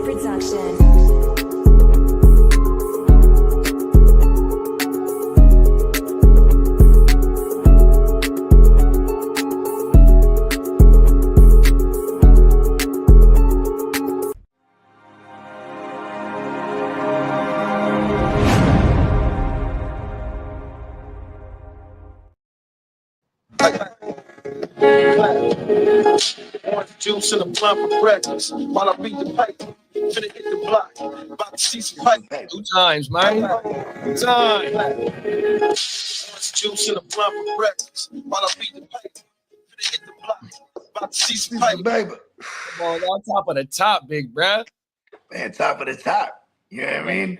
production. Orange juice in a blunt for breakfast. While I beat the pipe, finna hit the block. About to see some pipe. 2 times, man. 2 times. Orange juice in a blunt for breakfast. While I beat the pipe, finna hit the block. About to see some pipe. Baby. Come on top of the top, big bruh. Man, top of the top. You know what I mean?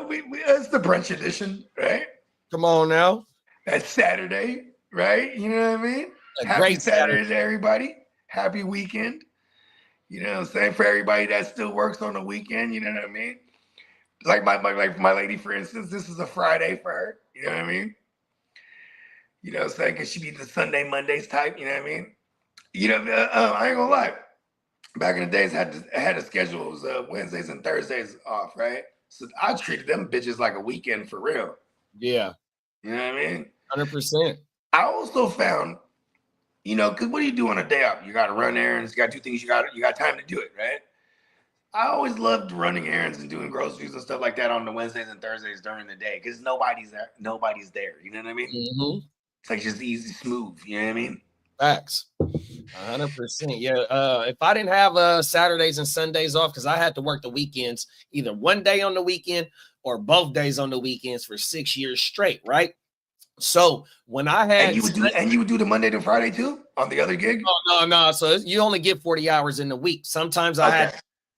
We it's the brunch edition, right? Come on now. That's Saturday, right? You know what I mean? Happy Saturday to everybody. Happy weekend. You know what I'm saying? For everybody that still works on the weekend, you know what I mean? Like my lady, for instance, this is a Friday for her. You know what I mean? You know what I'm saying? Because she be the Sunday, Mondays type. You know what I mean? I ain't gonna lie. Back in the days, I had a schedule. It was Wednesdays and Thursdays off, right? So I treated them bitches like a weekend for real. Yeah. You know what I mean? 100%. I also found, because what do you do on a day off? You got to run errands. You got to do things. You got time to do it, right? I always loved running errands and doing groceries and stuff like that on the Wednesdays and Thursdays during the day because nobody's there. Nobody's there. You know what I mean? Mm-hmm. It's like just easy, smooth. You know what I mean? Facts. 100%. Yeah. If I didn't have Saturdays and Sundays off, because I had to work the weekends, either one day on the weekend or both days on the weekends for 6 years straight, right? So when I had you would do the Monday to Friday too on the other gig? No. So you only get 40 hours in the week. Sometimes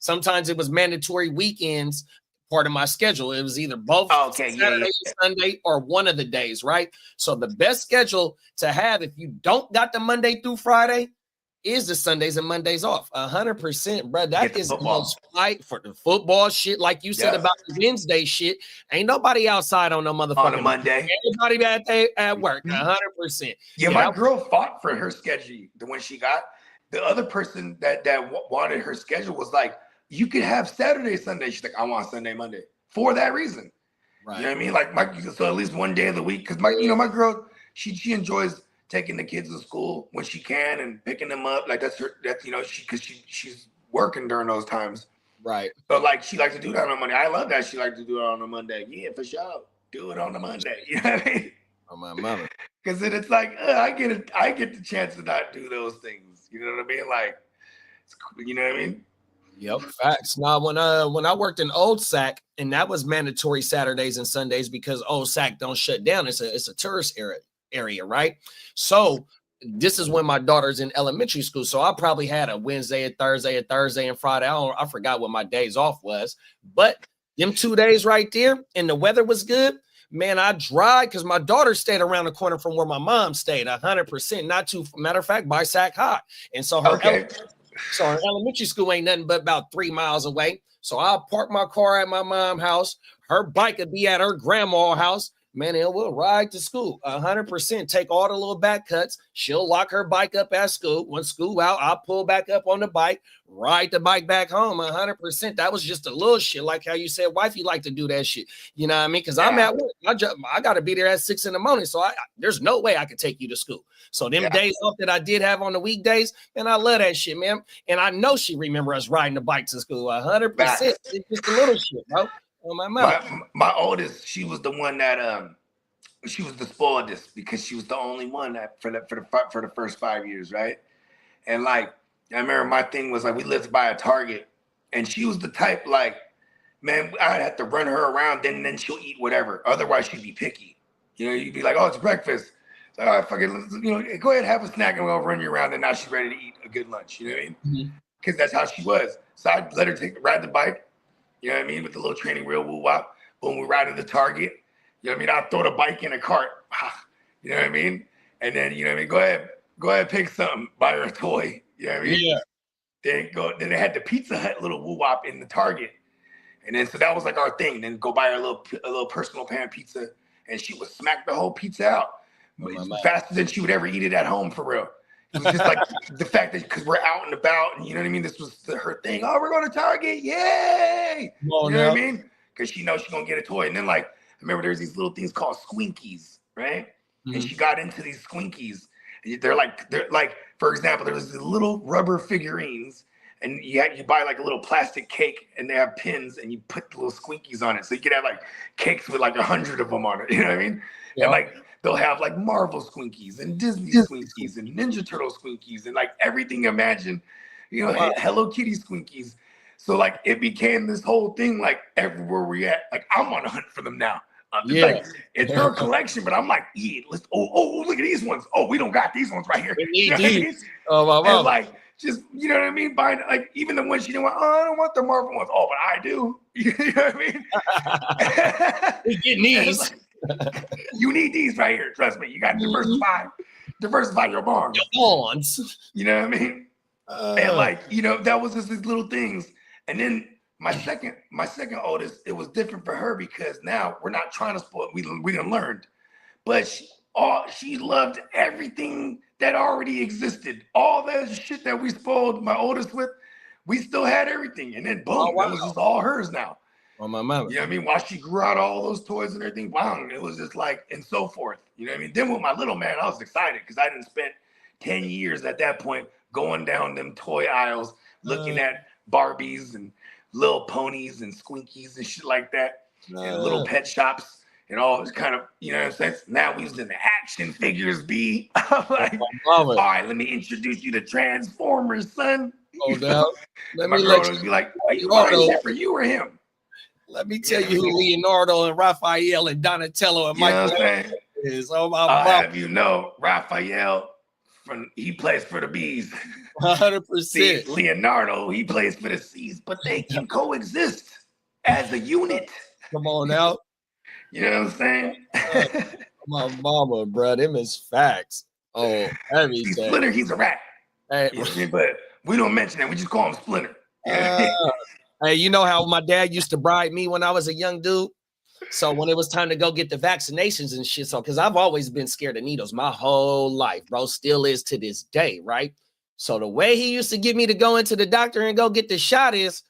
sometimes it was mandatory weekends. Part of my schedule. It was either both Saturday, Sunday, or one of the days, right? So the best schedule to have if you don't got the Monday through Friday is the Sundays and Mondays off. 100%, bro. That is the most fight for the football shit. Like you said about the Wednesday shit. Ain't nobody outside on no motherfucking on a Monday. Everybody at work. 100%. Yeah, my girl fought for her schedule. The one she got, the other person that wanted her schedule was like, you could have Saturday, Sunday. She's like, I want Sunday, Monday for that reason. Right. You know what I mean? Like so at least one day of the week. Cause my girl, she enjoys taking the kids to school when she can and picking them up. Like she's working during those times. Right. But like she likes to do that on Monday. I love that she likes to do it on a Monday. Yeah, for sure. Do it on a Monday. You know what I mean? On my mother. Cause then it's like I get the chance to not do those things. You know what I mean? Like, you know what I mean? Yep, facts. Now, when I worked in Old Sac, and that was mandatory Saturdays and Sundays because Old Sac don't shut down. It's a tourist area, right? So this is when my daughter's in elementary school. So I probably had a Wednesday, a Thursday, and Friday. I forgot what my days off was, but them 2 days right there, and the weather was good. Man, I drive because my daughter stayed around the corner from where my mom stayed. 100%, not too. Matter of fact, by Sac High, and so her. Okay. So our elementary school ain't nothing but about 3 miles away. So I'll park my car at my mom's house. Her bike would be at her grandma's house. Man, and we'll ride to school. 100%. Take all the little back cuts. She'll lock her bike up at school. When school out, I'll pull back up on the bike, ride the bike back home. 100%. That was just a little shit. Like how you said, wife, you like to do that shit. You know what I mean? Because I'm at work. I got to be there at 6 a.m. So there's no way I could take you to school. So them days off that I did have on the weekdays, man, I love that shit, man. And I know she remember us riding the bike to school. 100%. It's just a little shit, bro. On my mouth. My oldest, she was the one that she was the spoiledest because she was the only one that for the first 5 years, right? And like I remember my thing was like we lived by a Target, and she was the type like, man, I'd have to run her around, then she'll eat whatever. Otherwise, she'd be picky. You know, you'd be like, oh, it's breakfast. So, all right, fuck it, go ahead, have a snack, and we'll run you around. And now she's ready to eat a good lunch. You know what I mean? Because that's how she was. So I'd let her ride the bike. You know what I mean? With the little training wheel, woo wop. Boom, we ride to the Target. You know what I mean? I'll throw the bike in a cart. You know what I mean? And then, you know what I mean? Go ahead, pick something. Buy her a toy. You know what I mean? Yeah. Then they had the Pizza Hut little woo wop in the Target. And then, so that was like our thing. Then go buy her a little personal pan pizza. And she would smack the whole pizza out. Faster than she would ever eat it at home, for real. It was just like the fact that because we're out and about, and you know what I mean. This was her thing. Oh, we're going to Target, yay! You know what I mean? Because she knows she's gonna get a toy. And then like I remember there's these little things called squinkies, right? Mm-hmm. And she got into these squinkies. They're like for example, there's these little rubber figurines. And you buy like a little plastic cake and they have pins and you put the little squinkies on it. So you could have like cakes with like 100 of them on it. You know what I mean? Yeah. And like they'll have like Marvel squinkies and Disney squinkies and Ninja Turtle squinkies and like everything imagine, you know, Hello Kitty squinkies. So like it became this whole thing like everywhere we at, like I'm on a hunt for them now. Like it's her collection, but I'm like, yeah, let's look at these ones. Oh, we don't got these ones right here. You know what I mean? Oh, my mom. Like just, you know what I mean? Buying like even the ones she didn't want, I don't want the Marvel ones. Oh, but I do. You know what I mean? We get these. Like, you need these right here. Trust me. You got to diversify your barns. Your lawns. You know what I mean? And like, you know, that was just these little things. And then my second oldest, it was different for her because now we're not trying to spoil. We done learned, but she loved everything that already existed. All that shit that we spoiled my oldest with, we still had everything. And then boom, that was just all hers now. Oh, my mama. You know what I mean? While she grew out all those toys and everything, wow, it was just like, and so forth. You know what I mean? Then with my little man, I was excited because I didn't spend 10 years at that point going down them toy aisles, looking at Barbies and little ponies and squinkies and shit like that, and little pet shops and all this kind of, you know what I'm saying? Now we was in the action figures, B. I'm like, all right, let me introduce you to Transformers, son. Oh, now, my girl would be like, are you buying shit for you or him? Let me tell you who Leonardo and Raphael and Donatello and Michael is. Oh, my I'll have you know, Raphael, he plays for the B's. 100%. Leonardo, he plays for the C's, but they can coexist as a unit. Come on now. You know what I'm saying? My mama, bro, them is facts. Oh, everything. Splinter, he's a rat. Hey. You know what I mean? But we don't mention that. We just call him Splinter. Hey, you know how my dad used to bribe me when I was a young dude? So when it was time to go get the vaccinations and shit, so because I've always been scared of needles my whole life, bro, still is to this day, right? So the way he used to get me to go into the doctor and go get the shot is,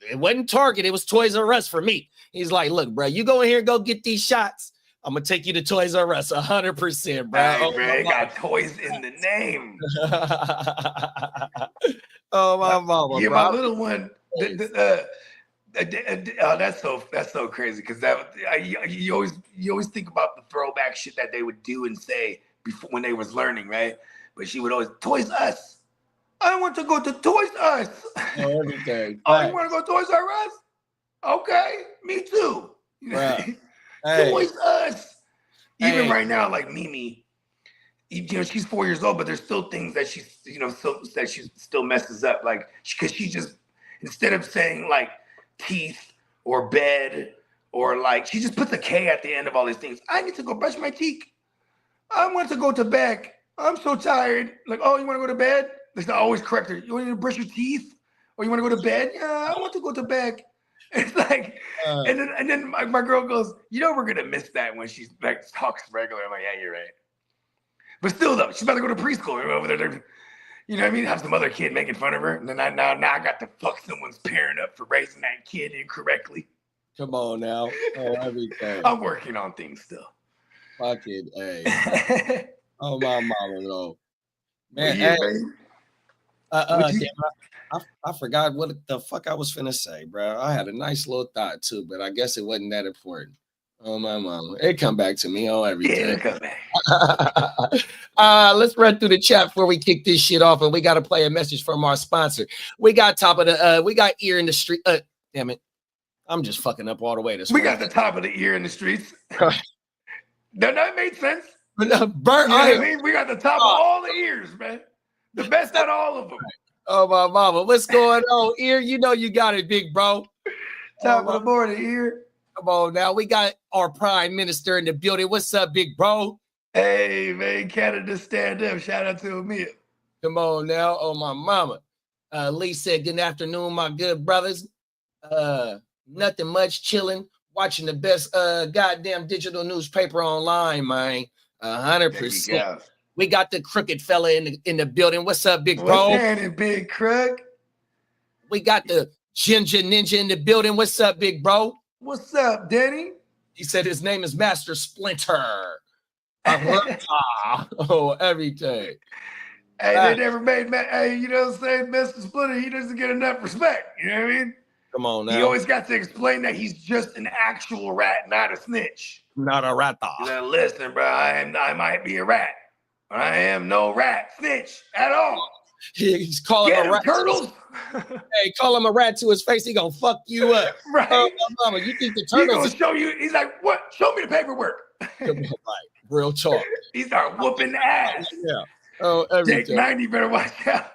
it wasn't Target, it was Toys R Us for me. He's like, look, bro, you go in here and go get these shots. I'm gonna take you to Toys R Us 100%, bro. Hey, bro, got toys in the name. Oh, my mama, yeah, bro. my little one. That's so crazy because you always think about the throwback shit that they would do and say before when they was learning, right? But she would always Toys Us. I want to go to Toys Us. Everything. Oh, you want to go to Toys R Us? Okay, me too. Right. Toys Us. Even right now, like Mimi, you know, she's 4 years old, but there's still things that she's, you know, that she still messes up, like because she just instead of saying like teeth or bed or like she just puts a K at the end of all these things. I need to go brush my teeth. I want to go to bed. I'm so tired. Like, oh, you want to go to bed? Like, I always correct her. You want to brush your teeth? Or you want to go to bed? Yeah, I want to go to bed. It's like, and then my girl goes, you know, we're gonna miss that when she's like talks regular. I'm like, yeah, you're right. But still, though, she's about to go to preschool over there. You know what I mean? Have some other kid making fun of her, and then now I got to fuck someone's parent up for raising that kid incorrectly. Come on now. Oh, everything. I'm working on things still. Fucking hey. Oh, my mama, though. Man, yeah, damn, I forgot what the fuck I was finna say, bro. I had a nice little thought too, but I guess it wasn't that important. Oh, my mama. It come back to me on everything. Yeah, come back. Let's run through the chat before we kick this shit off, and we got to play a message from our sponsor. We got we got ear in the street. Damn it. I'm just fucking up all the way this We got the top of the ear in the streets. That made sense. Burnt you know what I mean? We got the top of all the ears, man. The best out of all of them. Oh, my mama. What's going on, ear? You know you got it, big bro. Top of the board, ear. Come on now. We got our prime minister in the building. What's up, big bro? Hey, man. Canada stand up. Shout out to Emil. Come on now. Oh, my mama. Lee said, good afternoon, my good brothers. Nothing much, chilling, watching the best goddamn digital newspaper online, man. 100%. We got the crooked fella in the building. What's up, big bro? What's happening, big crook? We got the ginger ninja in the building. What's up, big bro? What's up, Danny? He said his name is Master Splinter. Oh, everything. Hey, they never made, hey, you know what I'm saying? Mr. Splinter, he doesn't get enough respect. You know what I mean? Come on now. He always got to explain that he's just an actual rat, not a snitch. Not a rat. Now, listen, bro, I might be a rat. But I am no rat snitch at all. He's calling him a rat. Turtles. Hey, call him a rat to his face. He gonna fuck you up. Right. Mama, you think the He turtles gonna show you, he's like, what? Show me the paperwork. Come on, like, real talk. He start whooping ass. Yeah. Oh, everything. Jake 90 better watch out.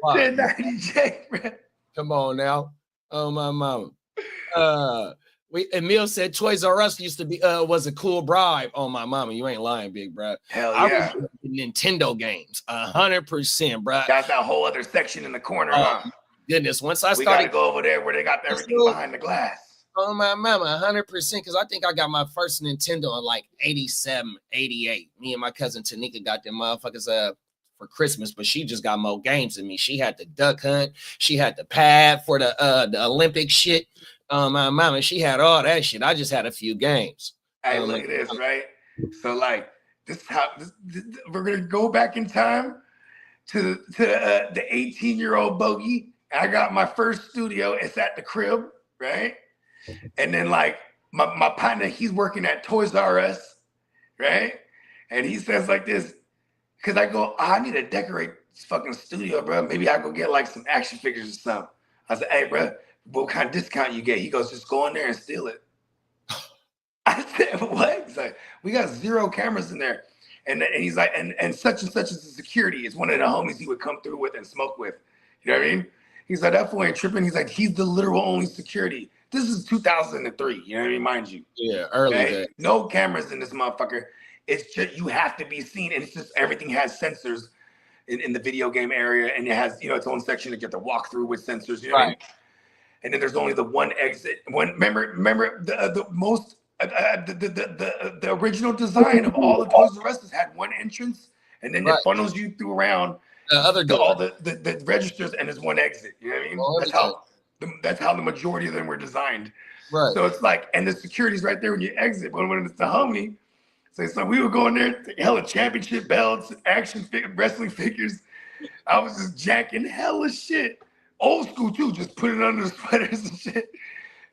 1090 bro. Come on now. Oh my mama. Emil said Toys R Us used to be was a cool bribe. Oh my mama, you ain't lying, big bro. Hell yeah. I was Nintendo games, 100%, bro. Got that whole other section in the corner, huh? Goodness, once I We started gotta go over there where they got everything behind the glass. Oh my mama, 100%, because I think I got my first Nintendo in like 87, 88. Me and my cousin Tanika got them motherfuckers for Christmas, but she just got more games than me. She had the duck hunt, she had the pad for the Olympic shit. My mama, she had all that shit. I just had a few games. Hey, look at this, right? So like this is how we're gonna go back in time to the 18-year-old Bogey. I got my first studio. It's at the crib, right? And then like my partner, he's working at Toys R Us, right? And he says like this, because I go, I need to decorate this fucking studio, bro. Maybe I go get like some action figures or something. I said, hey, bro, what kind of discount you get? He goes, just go in there and steal it. I said, what? He's like, we got 0 cameras in there. And he's like, and such is the security. It's one of the homies he would come through with and smoke with. You know what I mean? He's like, that fool ain't tripping. He's like, he's the literal only security. This is 2003, you know what I mean? Mind you. Yeah, early days. No cameras in this motherfucker. It's just, you have to be seen. And it's just, everything has sensors in the video game area. And it has, you know, its own section to get to walk through with sensors, you know what I mean? And then there's only the one exit. Remember the most, the original design of all the Toys R Us had one entrance, and then it funnels you through around all the registers, and there's one exit. You know what I mean? That's how the majority of them were designed. Right. So it's like, and the security's right there when you exit. But when it's the homie, so we would go in there, hella championship belts, wrestling figures. I was just jacking hella shit. Old school too, just put it under the sweaters and shit.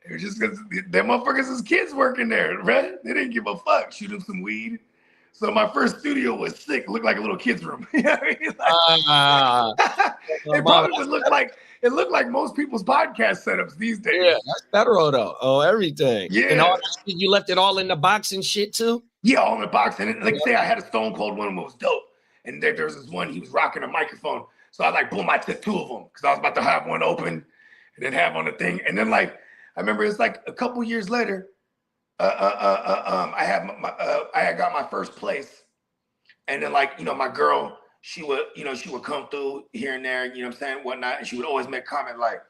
It was just because them motherfuckers as kids working there, right? They didn't give a fuck. Shoot them some weed. So my first studio was sick. It looked like a little kid's room. You know what I mean? It probably would look like, it looked like most people's podcast setups these days. Yeah, that's federal though. Oh, everything. Yeah. And all that shit, you left it all in the box and shit too? Yeah, all in the box. And like say I had a Stone Cold one that was dope. And there was this one, he was rocking a microphone. So I like, boom, I took 2 of them because I was about to have one open and then have on the thing. And then like, I remember it's like a couple years later, I had got my first place. And then like, you know, my girl, she would come through here and there, you know what I'm saying, whatnot. And she would always make comment like,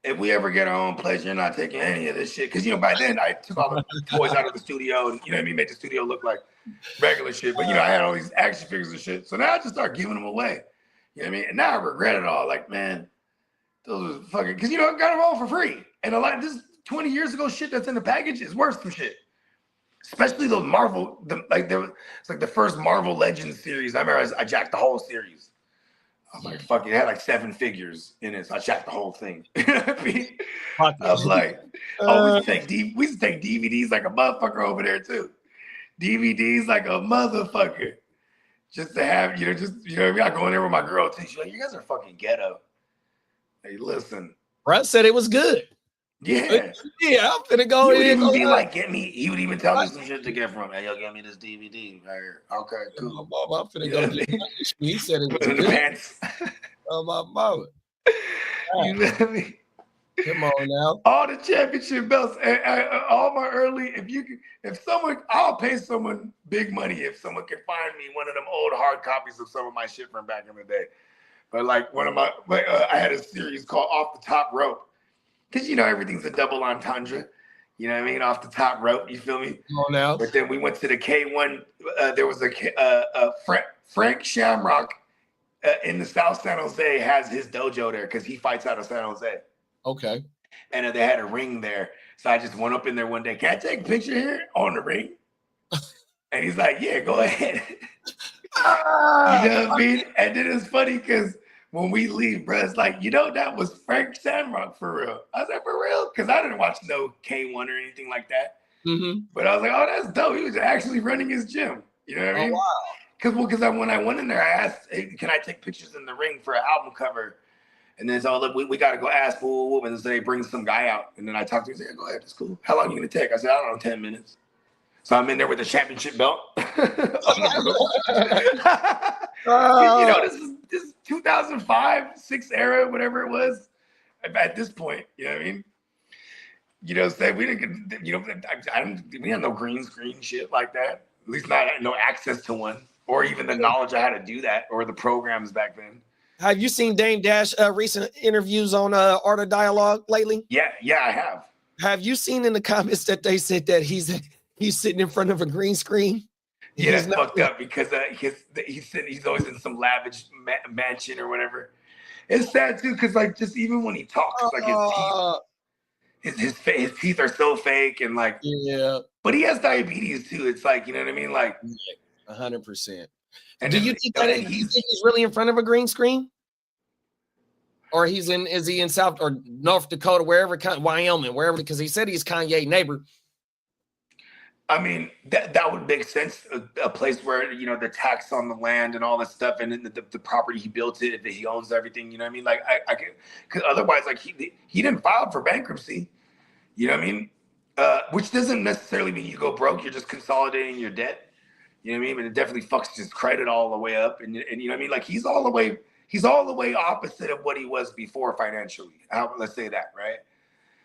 if we ever get our own place, you're not taking any of this shit. Because, you know, by then I took all the toys out of the studio and, you know what I mean, made the studio look like regular shit. But, you know, I had all these action figures and shit. So now I just start giving them away. You know what I mean? And now I regret it all. Like, man, those are fucking, because, you know, I got them all for free. And a lot of this 20 years ago shit that's in the package is worth some shit. Especially those Marvel, it's like the first Marvel Legends series. I remember I jacked the whole series. I was like, fuck, it had like 7 figures in it. So I jacked the whole thing. You know what I mean? I was like, we used to take DVDs like a motherfucker over there too. DVDs like a motherfucker. Just to have, you know, I go in there with my girl too. She's like, you guys are fucking ghetto. Hey, listen. Brett said it was good. Yeah. Yeah, I'm finna go in. He would be like, he would even tell me some shit to get from. Hey, yo, get me this DVD right here. Okay, cool. I'm finna go get he said it was in the pants. Oh, my mama. You know what I mean? Come on now. All the championship belts, all my early, I'll pay someone big money if someone can find me one of them old hard copies of some of my shit from back in the day. But like I had a series called Off the Top Rope. Because, you know, everything's a double entendre. You know what I mean? Off the top rope. You feel me? Come on now. But then we went to the K1. There was a Frank Shamrock in the South San Jose has his dojo there because he fights out of San Jose. Okay. And they had a ring there. So I just went up in there one day. Can I take a picture here on the ring? And he's like, yeah, go ahead. You know what I mean? And then it's funny because when we leave, bro, it's like, that was Frank Shamrock for real. I was like, for real? Because I didn't watch no K1 or anything like that. Mm-hmm. But I was like, oh, that's dope. He was actually running his gym. You know what I mean? Wow. Because when I went in there, I asked, hey, can I take pictures in the ring for an album cover? And then so look, we got to go ask woo, and they bring some guy out. And then I talked to him and said, go ahead, that's cool. How long are you going to take? I said, I don't know, 10 minutes. So I'm in there with the championship belt. This is 2005, 6 era, whatever it was. At this point, you know what I mean? Say we didn't get, we had no green screen shit like that. At least not no access to one, or even the knowledge of how to do that, or the programs back then. Have you seen Dame Dash recent interviews on Art of Dialogue lately? Yeah, I have. Have you seen in the comments that they said that he's sitting in front of a green screen? Yeah, that's fucked up because he's always in some lavish mansion or whatever. It's sad too because like just even when he talks, like his teeth are so fake and like But he has diabetes too. It's like, you know what I mean, like 100%. And do you think that he's really in front of a green screen? Or is he in South or North Dakota, wherever, Wyoming, wherever, because he said he's Kanye's neighbor. I mean, that would make sense. A place where, the tax on the land and all that stuff and the property he built it, that he owns everything, you know what I mean? Like I could, because otherwise, like he didn't file for bankruptcy, you know what I mean? Which doesn't necessarily mean you go broke. You're just consolidating your debt. You know what I mean? But it definitely fucks his credit all the way up. And you know what I mean? Like he's all the way opposite of what he was before financially. Let's say that, right?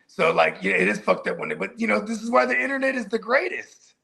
So like, it is fucked up but this is why the internet is the greatest.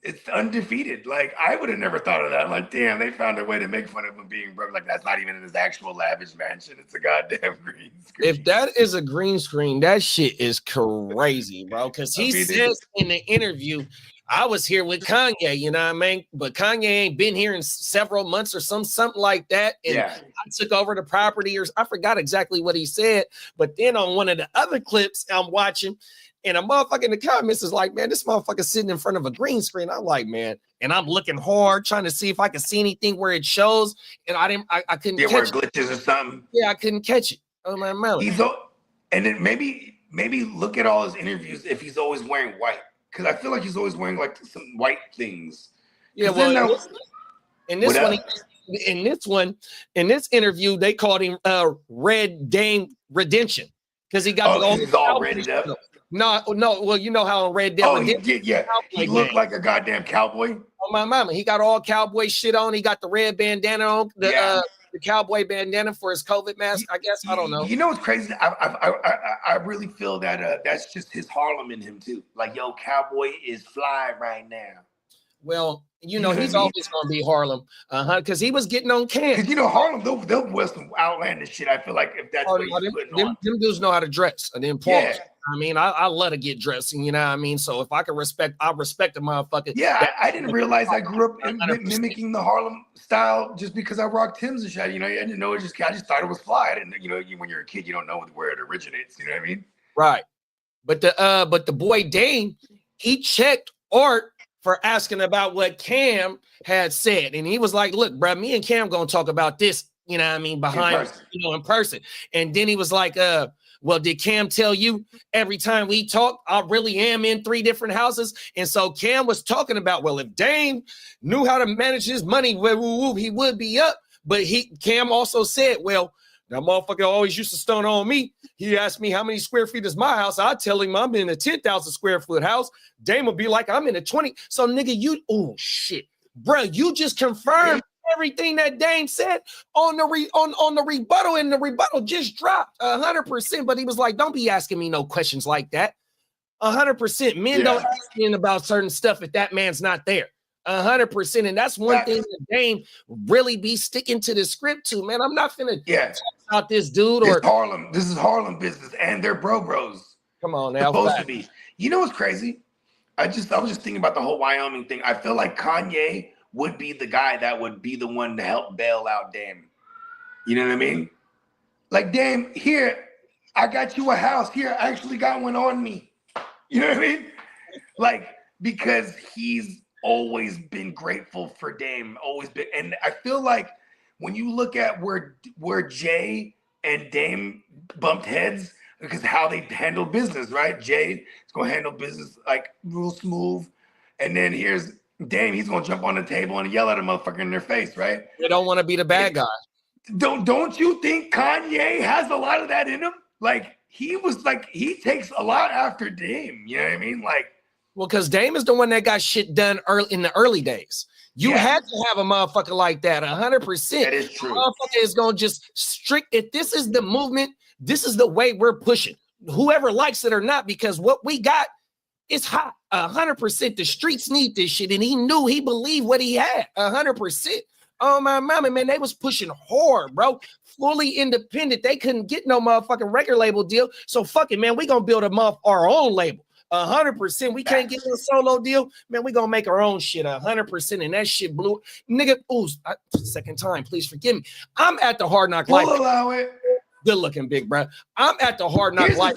It's undefeated. Like I would have never thought of that. I'm like, damn, they found a way to make fun of him being broke. Like that's not even in his actual lavish mansion. It's a goddamn green screen. If that is a green screen, that shit is crazy, bro. Because he says in the interview, I was here with Kanye, you know what I mean? But Kanye ain't been here in several months or something like that. And I took over the property, or I forgot exactly what he said. But then on one of the other clips I'm watching, and a motherfucker in the comments is like, man, this motherfucker sitting in front of a green screen. I'm like, man, and I'm looking hard, trying to see if I can see anything where it shows. And I couldn't catch it. Glitches or something. Yeah, I couldn't catch it. Oh my man. And then maybe look at all his interviews if he's always wearing white. Because I feel like he's always wearing like some white things. Yeah, well, in this interview, they called him Red Dame Redemption because he got he's all redded up. No. Well, you know how Red Dame. Oh, yeah. He looked like a goddamn cowboy. Oh my mama, he got all cowboy shit on. He got the red bandana on. The cowboy bandana for his COVID mask, I guess. I don't know. You know what's crazy? I really feel that that's just his Harlem in him too. Like, yo, cowboy is fly right now. Well, he's always gonna be Harlem, because he was getting on Cam. Because Harlem, they'll wear some outlandish shit. I feel like if that's what he's putting on. Them dudes know how to dress. And then pause. I mean, I love to get dressing, you know what I mean? So if I can I respect the motherfucker. Yeah, I didn't realize I grew up mimicking the Harlem style just because I rocked Timbs and shit. I didn't know I just thought it was fly. I didn't, when you're a kid, you don't know where it originates. You know what I mean? Right. But the boy Dame, he checked Art for asking about what Cam had said. And he was like, look, bro, me and Cam gonna talk about this, you know what I mean, in person. And then he was like, well, did Cam tell you every time we talk, I really am in 3 different houses? And so Cam was talking about, well, if Dame knew how to manage his money, he would be up. But Cam also said, well, that motherfucker always used to stone on me. He asked me how many square feet is my house. I tell him I'm in a 10,000 square foot house. Dame will be like, I'm in a 20. So nigga, oh shit, bro, you just confirmed everything that Dame said on the rebuttal, and the rebuttal just dropped 100%. But he was like, don't be asking me no questions like that. 100%. Men don't ask me about certain stuff if that man's not there. 100%. And that's one thing that Dame really be sticking to the script to, man. I'm not finna talk about this dude or Harlem. This is Harlem business, and they're bros. Come on now. Supposed to be. You know what's crazy? I was just thinking about the whole Wyoming thing. I feel like Kanye would be the guy that would be the one to help bail out Dame. You know what I mean? Like, Dame, here, I got you a house. Here, I actually got one on me. You know what I mean? Like, because he's always been grateful for Dame, always been. And I feel like when you look at where Jay and Dame bumped heads, because how they handle business, right? Jay is going to handle business like real smooth. And then here's Dame, he's going to jump on the table and yell at a motherfucker in their face, right? They don't want to be the bad guy. Don't you think Kanye has a lot of that in him? Like, he takes a lot after Dame. You know what I mean? Like, well, because Dame is the one that got shit done early in the early days. You had to have a motherfucker like that, 100%. That is true. Motherfucker is going to just strict. If this is the movement, this is the way we're pushing. Whoever likes it or not, because what we got is hot. 100%. The streets need this shit, and he believed what he had. 100%. Oh, my mama, man, they was pushing hard, bro. Fully independent. They couldn't get no motherfucking record label deal. So fuck it, man. We gonna build our own label. 100%. We can't get a solo deal, man. We gonna make our own shit. 100%. And that shit blew, nigga. Ooh, second time. Please forgive me. I'm at the Hard Knock Life. We'll allow it. Good looking, big bro. I'm at the Hard Knock Life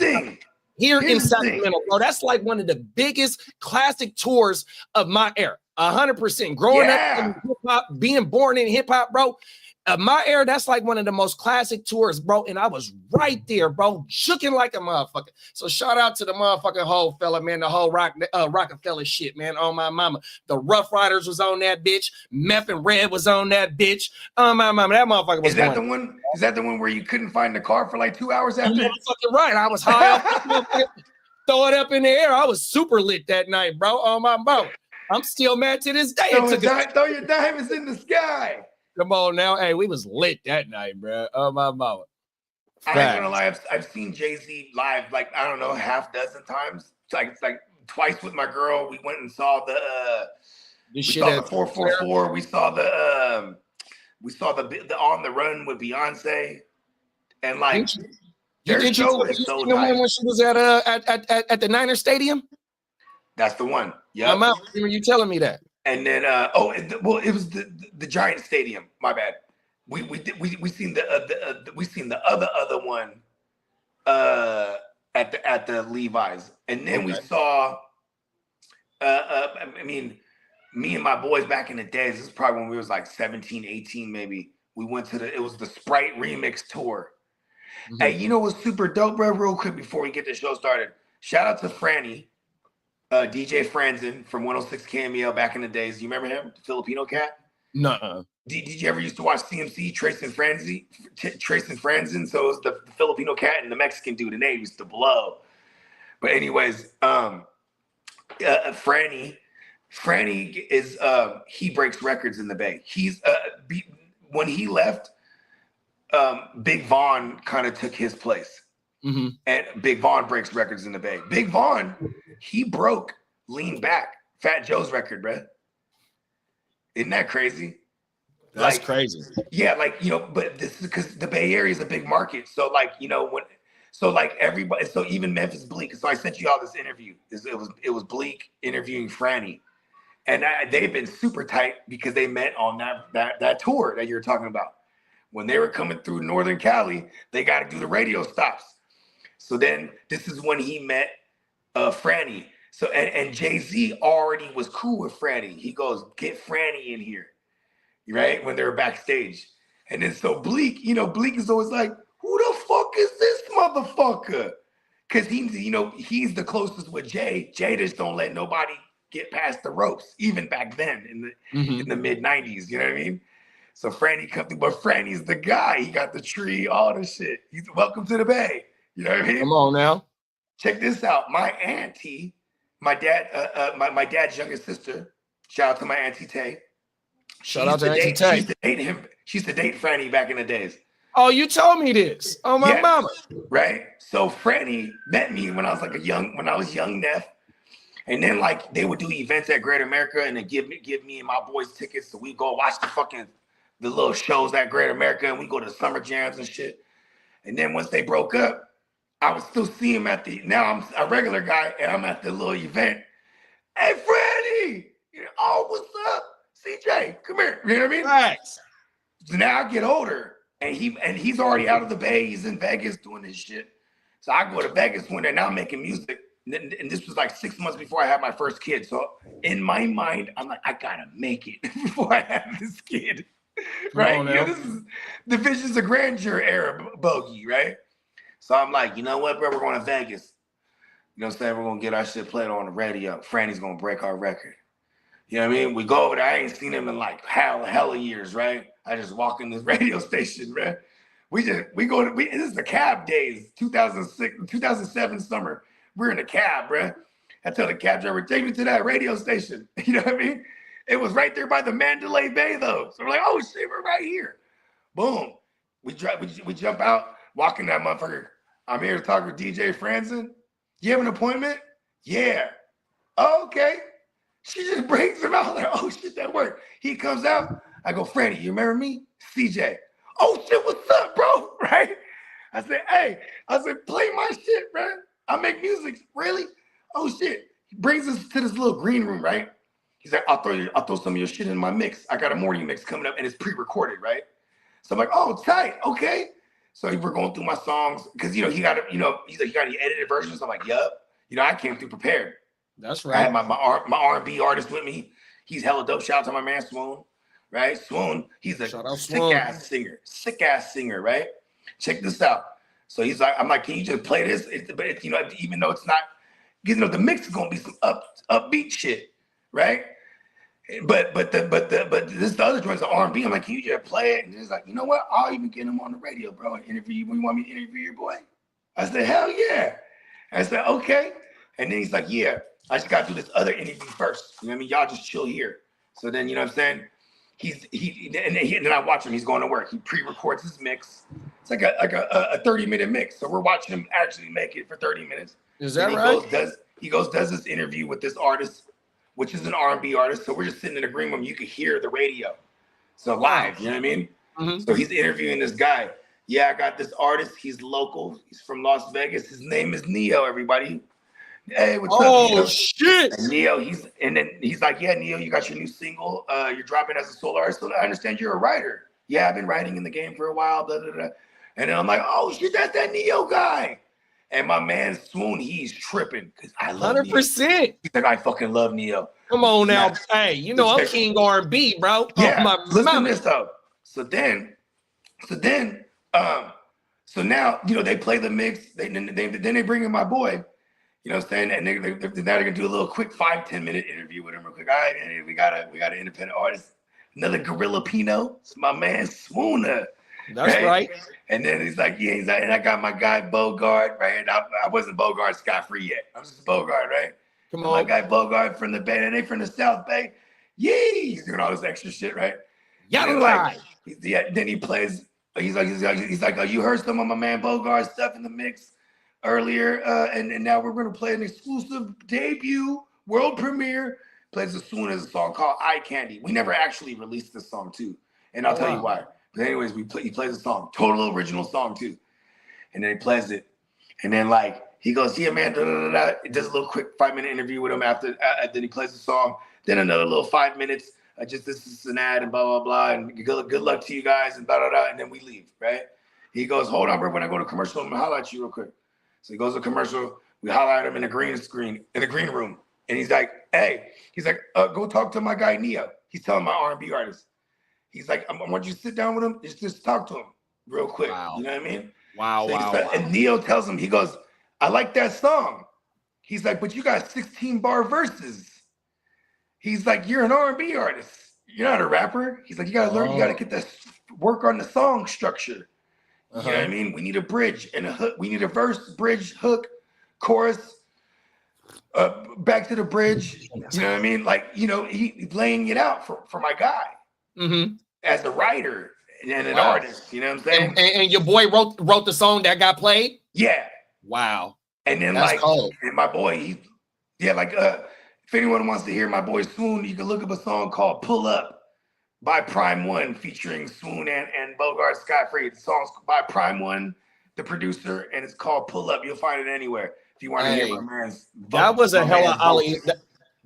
here in Sacramento, bro. That's like one of the biggest classic tours of my era. 100%. Growing up in hip hop, being born in hip hop, bro. My era, that's like one of the most classic tours, bro. And I was right there, bro, shooking like a motherfucker. So shout out to the motherfucking whole fella, man, the whole Rockefeller shit, man. Oh, my mama. The Rough Riders was on that bitch. Meth and Red was on that bitch. Oh, my mama. That motherfucker was Is that the one where you couldn't find the car for like 2 hours after? You're fucking right. I was high up, throw it up in the air. I was super lit that night, bro. Oh, my mom. I'm still mad to this day. Throw your diamonds in the sky. Come on now. Hey, we was lit that night, bro. Oh, my mama. I ain't gonna lie. I've seen Jay-Z live, like, I don't know, half dozen times. Like twice with my girl. We went and saw the 444. We saw the On the Run with Beyonce. And like their show is so nice. When she was at the Niner Stadium? That's the one. Yeah. I'm out. Remember you telling me that. And then it was the Giant Stadium. My bad. We seen the other one at the Levi's, and then we saw I mean, me and my boys back in the days, this is probably when we was like 17, 18 maybe. We went to it was the Sprite Remix tour. Mm-hmm. Hey, you know what's super dope, bro? Real quick before we get the show started. Shout out to Franny. DJ Franzen from 106 Cameo back in the days. You remember him? The Filipino cat? No. Did you ever used to watch CMC, Trace and Franzen? So it was the Filipino cat and the Mexican dude, and they used to blow. But anyways, Franny is he breaks records in the Bay. He's when he left, Big Von kind of took his place. Mm-hmm. And Big Von breaks records in the Bay. Big Von, he broke Lean Back, Fat Joe's record, bro. Isn't that crazy? That's crazy. Yeah, like, you know, but this is because the Bay Area is a big market. So, like, you know, everybody, so even Memphis Bleak. So I sent you all this interview. It was Bleak interviewing Franny, and they've been super tight because they met on that tour that you're talking about. When they were coming through Northern Cali, they got to do the radio stops. So then this is when he met Franny. So and Jay-Z already was cool with Franny. He goes, get Franny in here, right? When they were backstage. And then so Bleak is always like, who the fuck is this motherfucker? Because he's the closest with Jay. Jay just don't let nobody get past the ropes, even back then in the mid-90s, you know what I mean? So Franny come through, but Franny's the guy. He got the tree, all the shit. He's welcome to the Bay. You know what I mean? Come on now. Check this out. My auntie, my dad's youngest sister. Shout out to my auntie Tay. Shout out to Auntie Tay. She used to date Franny back in the days. Oh, you told me this. Oh, my mama. Right. So Franny met me when I was young Neff. And then like they would do events at Great America and then give me and my boys tickets. So we go watch the little shows at Great America and we go to summer jams and shit. And then once they broke up, I would still see him now I'm a regular guy and I'm at the little event. Hey, Freddie! Oh, what's up? CJ, come here. You know what I mean? Right. So now I get older and he's already out of the Bay. He's in Vegas doing his shit. So I go to Vegas one day, now I'm making music. And this was like 6 months before I had my first kid. So in my mind, I'm like, I gotta make it before I have this kid. Right? This is the Visions of Grandeur era bogey, right? So I'm like, you know what, bro? We're going to Vegas. You know what I'm saying? We're going to get our shit played on the radio. Franny's going to break our record. You know what I mean? We go over there. I ain't seen him in like hella years, right? I just walk in this radio station, man. This is the cab days, 2006, 2007 summer. We're in a cab, bro. I tell the cab driver, take me to that radio station. You know what I mean? It was right there by the Mandalay Bay, though. So we're like, oh, shit, we're right here. Boom. We jump out, walk in that motherfucker. I'm here to talk with DJ Franzen. You have an appointment? Yeah. Oh, okay. She just brings him out. Like, oh, shit, that worked. He comes out. I go, Franny, you remember me? CJ. Oh, shit, what's up, bro? Right? I said, hey. I said, play my shit, man. I make music. Really? Oh, shit. He brings us to this little green room, right? He's like, I'll throw some of your shit in my mix. I got a morning mix coming up, and it's pre-recorded, right? So I'm like, oh, tight. Okay. So we're going through my songs because, he's like, you got any edited versions? I'm like, yup. I came through prepared. That's right. I had my R&B artist with me. He's hella dope. Shout out to my man Swoon, right? Swoon, he's a sick-ass singer, right? Check this out. So he's like, I'm like, can you just play this? Even though it's not, the mix is gonna be some upbeat shit, right? But this the other joint's R&B. I'm like, can you just play it? And he's like, you know what? I'll even get him on the radio, bro, and interview you. You want me to interview your boy? I said, hell yeah. I said, okay. And then he's like, yeah, I just got to do this other interview first. You know what I mean? Y'all just chill here. So then, you know what I'm saying? And then I watch him. He's going to work. He pre-records his mix. It's like a 30-minute mix. So we're watching him actually make it for 30 minutes. Is that right? He does this interview with this artist, which is an R&B artist. So we're just sitting in a green room. You could hear the radio. So live, you know what I mean? Mm-hmm. So he's interviewing this guy. Yeah, I got this artist. He's local. He's from Las Vegas. His name is Neo, everybody. Hey, what's up? Oh, shit. And Neo, he's like, yeah, Neo, you got your new single. You're dropping as a solo artist. So I understand you're a writer. Yeah, I've been writing in the game for a while. Blah, blah, blah. And then I'm like, oh, shit, that's that Neo guy. And my man Swoon, he's tripping because I love 100%. Neo. He's like, I fucking love Neo. Come on now. Hey, I'm King R&B, bro. Yeah, listen to this, though. So now, they play the mix. Then they bring in my boy. You know what I'm saying? And now they're gonna do a little quick 5-10 minute interview with him real quick. All right, we got an independent artist, another Gorilla Pino. It's my man Swooner. That's right. And then he's like, and I got my guy Bogard, right? And I wasn't Bogard scot-free yet. I was just Bogard, right? Come on. My guy Bogard from the Bay, and they from the South Bay. Yee! He's doing all this extra shit, right? Yeah, then he plays. He's like, oh, you heard some of my man Bogard stuff in the mix earlier, and now we're going to play an exclusive debut world premiere. Plays as soon as a song called Eye Candy. We never actually released this song too, and I'll tell you why. But anyways, he plays a song, total original song too, and then he plays it, and then he goes, yeah, man, da, da, da, da. It does a little quick 5-minute interview with him after. Then he plays the song. Then another little 5 minutes. This is an ad and blah blah blah, and good luck to you guys and blah blah blah, and then we leave. Right? He goes, hold on, bro. When I go to commercial, I'm gonna holler at you real quick. So he goes to commercial. We holler at him in the green room, and he's like, "Hey," he's like, "Go talk to my guy Neo." He's telling my R&B artist. He's like, "I want you to sit down with him. Just talk to him real quick." Wow. You know what I mean? Wow, wow. And Neo tells him, he goes, "I like that song." He's like, "But you got 16 bar verses." He's like, "You're an R&B artist. You're not a rapper." He's like, "You gotta learn. You gotta get that work on the song structure." You know what I mean? We need a bridge and a hook. We need a verse, bridge, hook, chorus, back to the bridge. You know what I mean? He's laying it out for my guy as a writer and an artist. You know what I'm saying? And your boy wrote the song that got played? Yeah. Wow. And then cold. And my boy, if anyone wants to hear my boy Swoon, you can look up a song called Pull Up by Prime One featuring Swoon and Bogard Scott-Free. The song's by Prime One the producer, and it's called Pull Up. You'll find it anywhere if you want to hear my man's. That was a hella alley.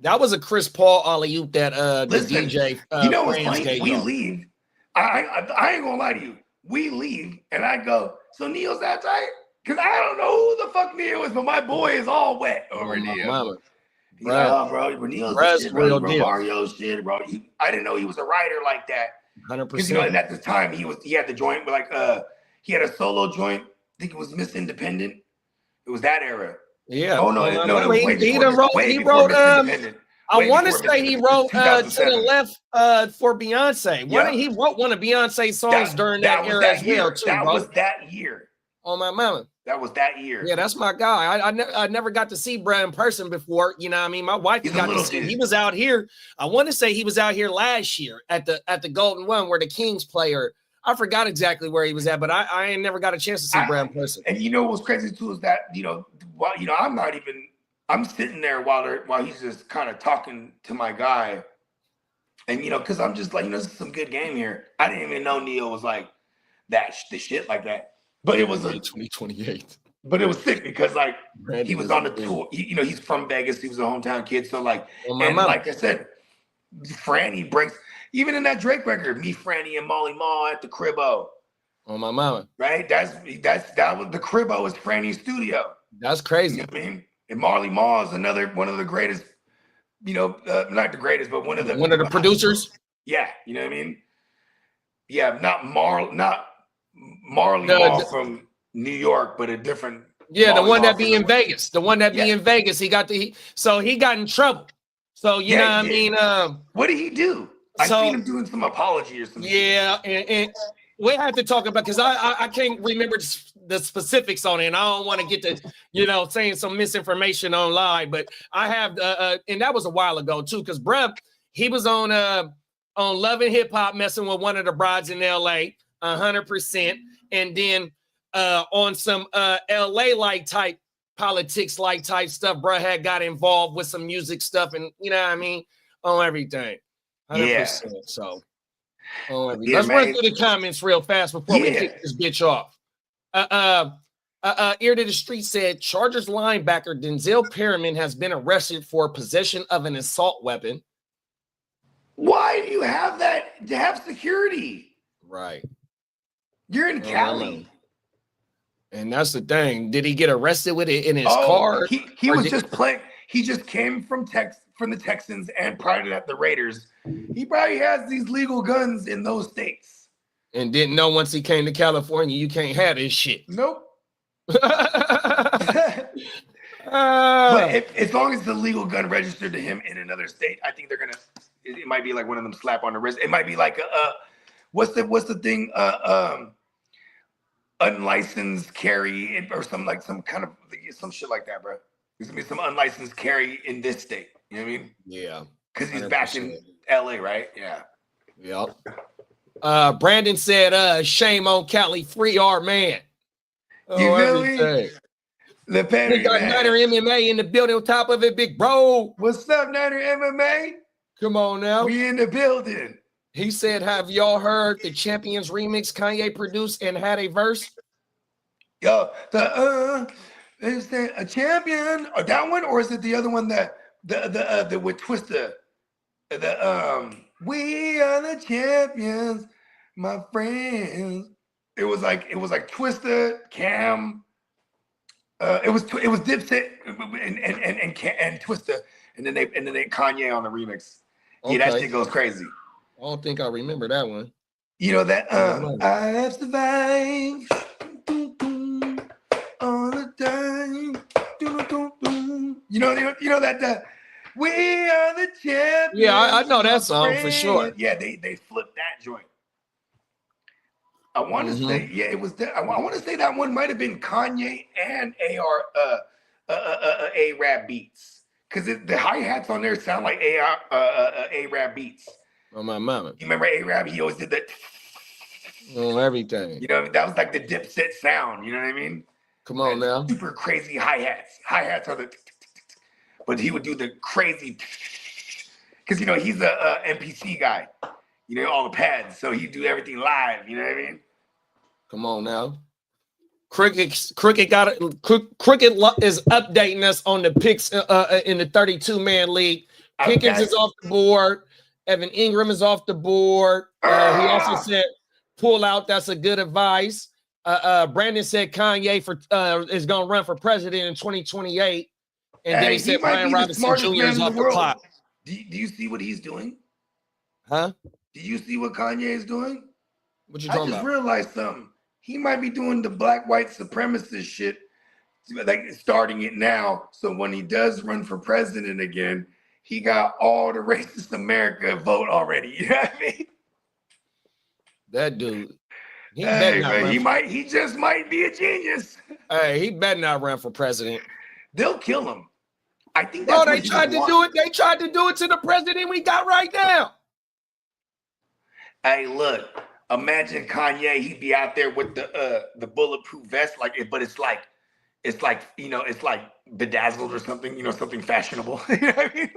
That was a Chris Paul alley-oop that the Listen, DJ you know what's Franz funny? gave We y'all. leave. I ain't gonna lie to you. We leave, and I go, so Neil's that tight? Because I don't know who the fuck Neil is, but my boy is all wet over Neil. Mama. He's like, oh, bro, Neil's the shit, bro. Bro, Mario shit, bro. I didn't know he was a writer like that. 100%. Because, you know, and at the time, he had the joint, like, he had a solo joint. I think it was Miss Independent. It was that era. Yeah. Oh, no, he wrote, I want to say he wrote To the Left for Beyonce. He wrote one of Beyonce's songs during that era as well, too, That was that year. Oh, my mama. That was that year. Yeah, that's my guy. I never got to see Brad in person before. You know what I mean? My wife got to see him. He was out here. I want to say he was out here last year at the Golden One where the Kings player. I forgot exactly where he was at, but I ain't never got a chance to see Brad in person. And you know what's crazy too is that, I'm sitting there while he's just kind of talking to my guy. And, because I'm just like, this is some good game here. I didn't even know Neil was like the shit like that. But it was 2028. But it was sick because he was on the tour. He's from Vegas. He was a hometown kid. So like I said, Franny breaks even in that Drake record. Me, Franny, and Molly Mall at the Cribbo. Oh my mama. Right. That was the Cribbo was Franny's studio. That's crazy. You know what I mean? And Marley Marl is one of the greatest. Not the greatest, but one of the producers. Yeah, you know what I mean. Yeah, not Marley Marl from New York, but a different. Yeah, the one that be in Vegas. The one that be in Vegas. He got in trouble. So you know what I mean. What did he do? I seen him doing some apology or something. Yeah, and we have to talk about because I can't remember the specifics on it, and I don't want to get to saying some misinformation online. But I have and that was a while ago too, because bruh, he was on Love and Hip Hop messing with one of the brides in L.A. 100%, and then on some LA like type politics like type stuff, bruh had got involved with some music stuff, and you know what I mean, on everything. 100%. So let's run through the comments real fast before we kick this bitch off. Ear to the Street said Chargers linebacker Denzel Perryman has been arrested for possession of an assault weapon. Why do you have that to have security? Right. You're in Cali. And that's the thing. Did he get arrested with it in his car? He was just playing. He just came from the Texans and prior to that, the Raiders. He probably has these legal guns in those states. And didn't know once he came to California, you can't have this shit. Nope. But as long as the legal gun registered to him in another state, I think they're gonna. It might be like one of them slap on the wrist. It might be like what's the thing? Unlicensed carry or some shit like that, bro. There's gonna be some unlicensed carry in this state. You know what I mean? Yeah. Because he's back in LA, right? Yeah. Yep. Brandon said, shame on Cali, free our man. You feel me? We got Niner MMA in the building on top of it, big bro. What's up, Niner MMA? Come on now. We in the building. He said, have y'all heard the Champions remix Kanye produced and had a verse? Yo, is that a champion? Or that one? Or is it the other one that the with Twista? We are the champions, my friends. It was like Twista, Cam. It was Dipset and Twista, and then they Kanye on the remix. Okay. Yeah, that shit goes crazy. I don't think I remember that one. You know that I have survived all the time. You know that we are the champions. Yeah, I know that song for sure. Yeah, they flipped that joint. I want to say, it was. I want to say that one might have been Kanye and A-Rap beats, because the hi-hats on there sound like A-Rap beats. Oh my mama! You remember A-Rap? He always did that. On everything. You know, that was like the Dipset sound. You know what I mean? Come on now. Super crazy hi-hats. Hi-hats are the, but he would do the crazy, because he's a MPC guy. All the pads, so he'd do everything live. You know what I mean? Come on now. Cricket is updating us on the picks in the 32-man league. Pickens is off the board. Evan Ingram is off the board. He also said, "Pull out. That's a good advice." Brandon said Kanye is going to run for president in 2028, and then he said Brian Robinson Jr. is off the clock. Do you see what he's doing? Huh? Do you see what Kanye is doing? What you talking about? I just realized something. He might be doing the black white supremacist shit, like starting it now. So when he does run for president again, he got all the racist America vote already. You know what I mean? That dude. He just might be a genius. Hey, he better not run for president. They'll kill him. I think that's they tried to do it. They tried to do it to the president we got right now. Hey, look. Imagine Kanye, he'd be out there with the bulletproof vest, but it's like bedazzled or something, something fashionable. You know what I mean?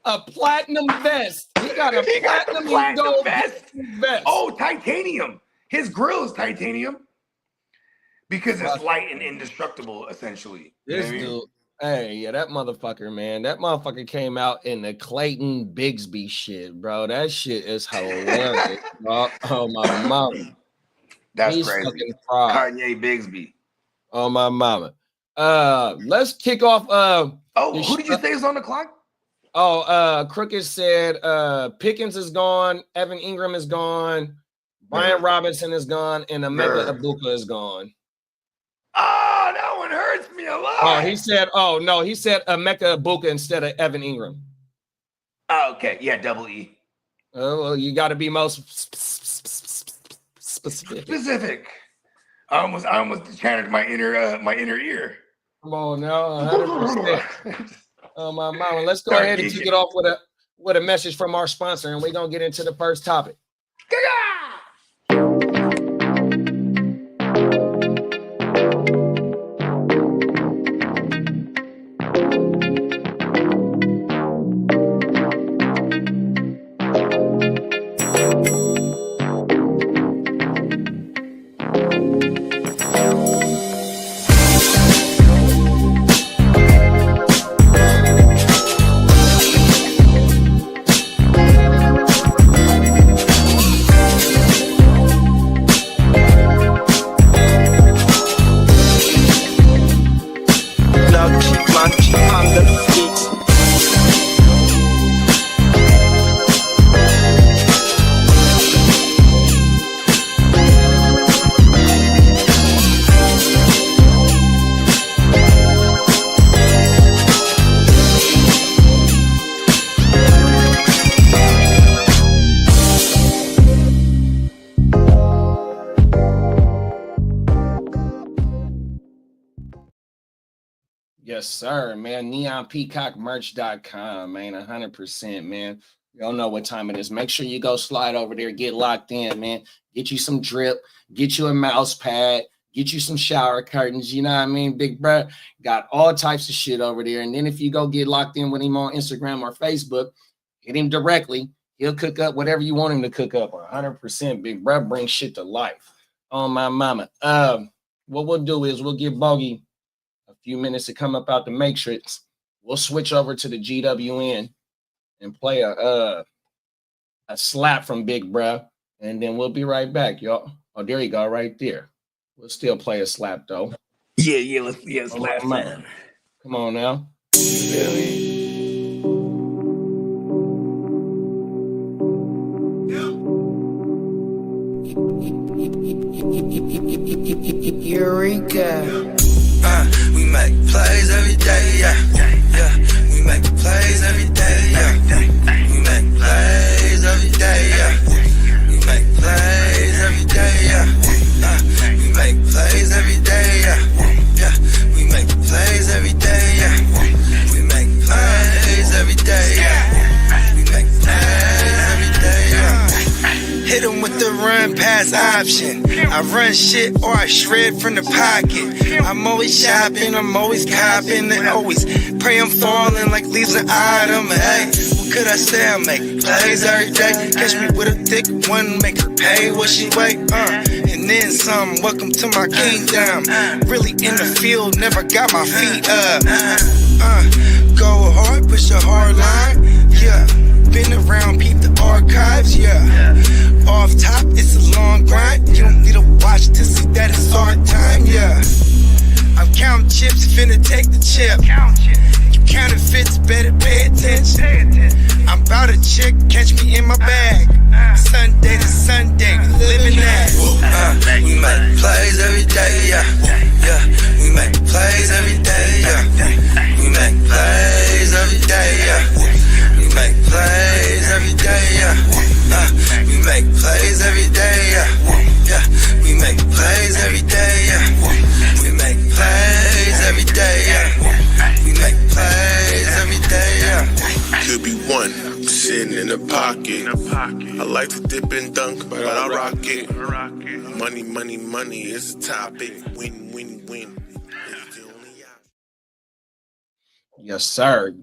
A platinum vest. He got a platinum gold vest. Oh, titanium. His grill is titanium because it's light and indestructible, essentially. This dude. Hey, yeah, that motherfucker, man. That motherfucker came out in the Clayton Bigsby shit, bro. That shit is hilarious, bro. Oh, my mama. That's crazy. Kanye Bigsby. Oh, my mama. Let's kick off. Who did you say is on the clock? Crooked said Pickens is gone. Evan Ingram is gone. Brian Robinson is gone. And Emeka Egbuka is gone. Oh, that one hurts me a lot. Oh, he said Emeka Egbuka instead of Evan Ingram. Oh, okay. Yeah, double E. Oh, well, you got to be most specific. I almost channeled my inner ear. Come on now, 100%. Oh my mama. Let's go ahead and kick it off with a message from our sponsor, and we're gonna get into the first topic. Yes, sir, man. NeonPeacockMerch.com, man. 100%, man. You don't know what time it is. Make sure you go slide over there, get locked in, man. Get you some drip, get you a mouse pad, get you some shower curtains. You know what I mean, big bro? Got all types of shit over there. And then if you go get locked in with him on Instagram or Facebook, hit him directly. He'll cook up whatever you want him to cook up. 100%, big bro. Bring shit to life. Oh, my mama. What we'll do is we'll give Bogey a few minutes to come up out the matrix. We'll switch over to the GWN and play a slap from Big Bruh, and then we'll be right back, y'all. Oh, there you go, right there. We'll still play a slap though. Yeah, let's slap, man. Come on now. Eureka. We make plays every day, yeah. We make plays every day, yeah. We make plays every day, yeah. We make plays every day, yeah. We make plays every day, yeah. We make plays every day, yeah. We make plays every day, yeah. We make plays every day, yeah. Hit 'em with the run pass option. I run shit or I shred from the pocket. I'm always shopping, I'm always copping, and always pray I'm falling like leaves an item. Hey, what could I say? I make plays every day. Catch me with a thick one, make her pay what she weigh. And and then some. Welcome to my kingdom. Really in the field, never got my feet up. Go hard, push a hard line. Yeah, been around, peep the archives. Yeah, off top, it's a long grind. You don't need to watch to see that it's hard time. Yeah, I'm counting chips, finna take the chip. You counterfeits, better pay attention. I'm about a chick, catch me in my bag. Sunday to Sunday, we living that. We make plays every day, yeah. Yeah, we make plays every day, yeah. We make plays every day, yeah. We make plays every day, yeah. We make plays every day, yeah. Yeah, we make plays every day, yeah. We make plays every day, yeah. We make plays every day, yeah. Could be one sitting in the pocket. I like to dip and dunk, but I rock it. Money, money, money is the topic. Win, win, win. It's the only option. Yes, sir.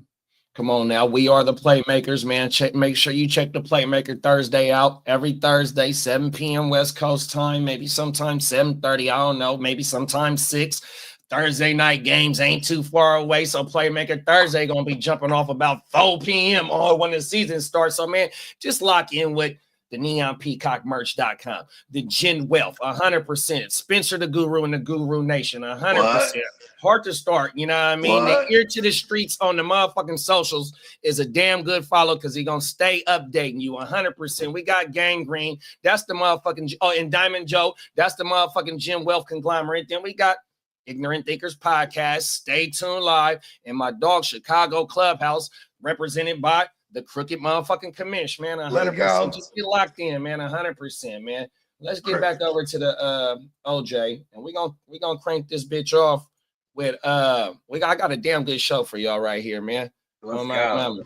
Come on now. We are the Playmakers, man. Make sure you check the Playmaker Thursday out. Every Thursday, 7 p.m. West Coast time, maybe sometimes 7:30. I don't know. Maybe sometimes 6. Thursday night games ain't too far away, so Playmaker Thursday going to be jumping off about 4 p.m. all when the season starts. So, man, just lock in with the neonpeacockmerch.com, the Gen Wealth, 100%, Spencer the Guru and the Guru Nation, 100%. What? Hard to start, you know what I mean? What? The ear to the streets on the motherfucking socials is a damn good follow because he's going to stay updating you 100%. We got Gang Green. That's the motherfucking, and Diamond Joe. That's the motherfucking Gen Wealth conglomerate. Then we got Ignorant Thinkers Podcast, Stay Tuned Live, and my dog Chicago Clubhouse, represented by the crooked motherfucking commish, man. 100%. Just get locked in, man. 100%, man. Let's get back over to the OJ, and we're gonna crank this bitch off with I got a damn good show for y'all right here, man. Let's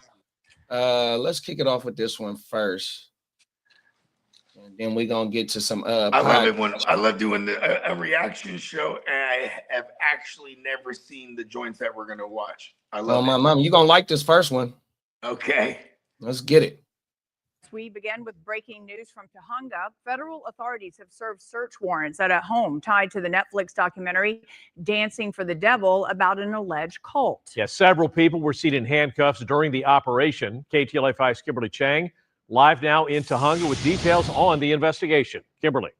go. Let's kick it off with this one first. And then we're gonna get to some I love it when I love doing a reaction show, and I have actually never seen the joints that we're gonna watch. I love my mom. You're gonna like this first one. Okay. Let's get it. We begin with breaking news from Tujunga. Federal authorities have served search warrants at a home tied to the Netflix documentary Dancing for the Devil about an alleged cult. Yes, several people were seen in handcuffs during the operation. KTLA5's Kimberly Chang live now in Tujunga with details on the investigation. Kimberly.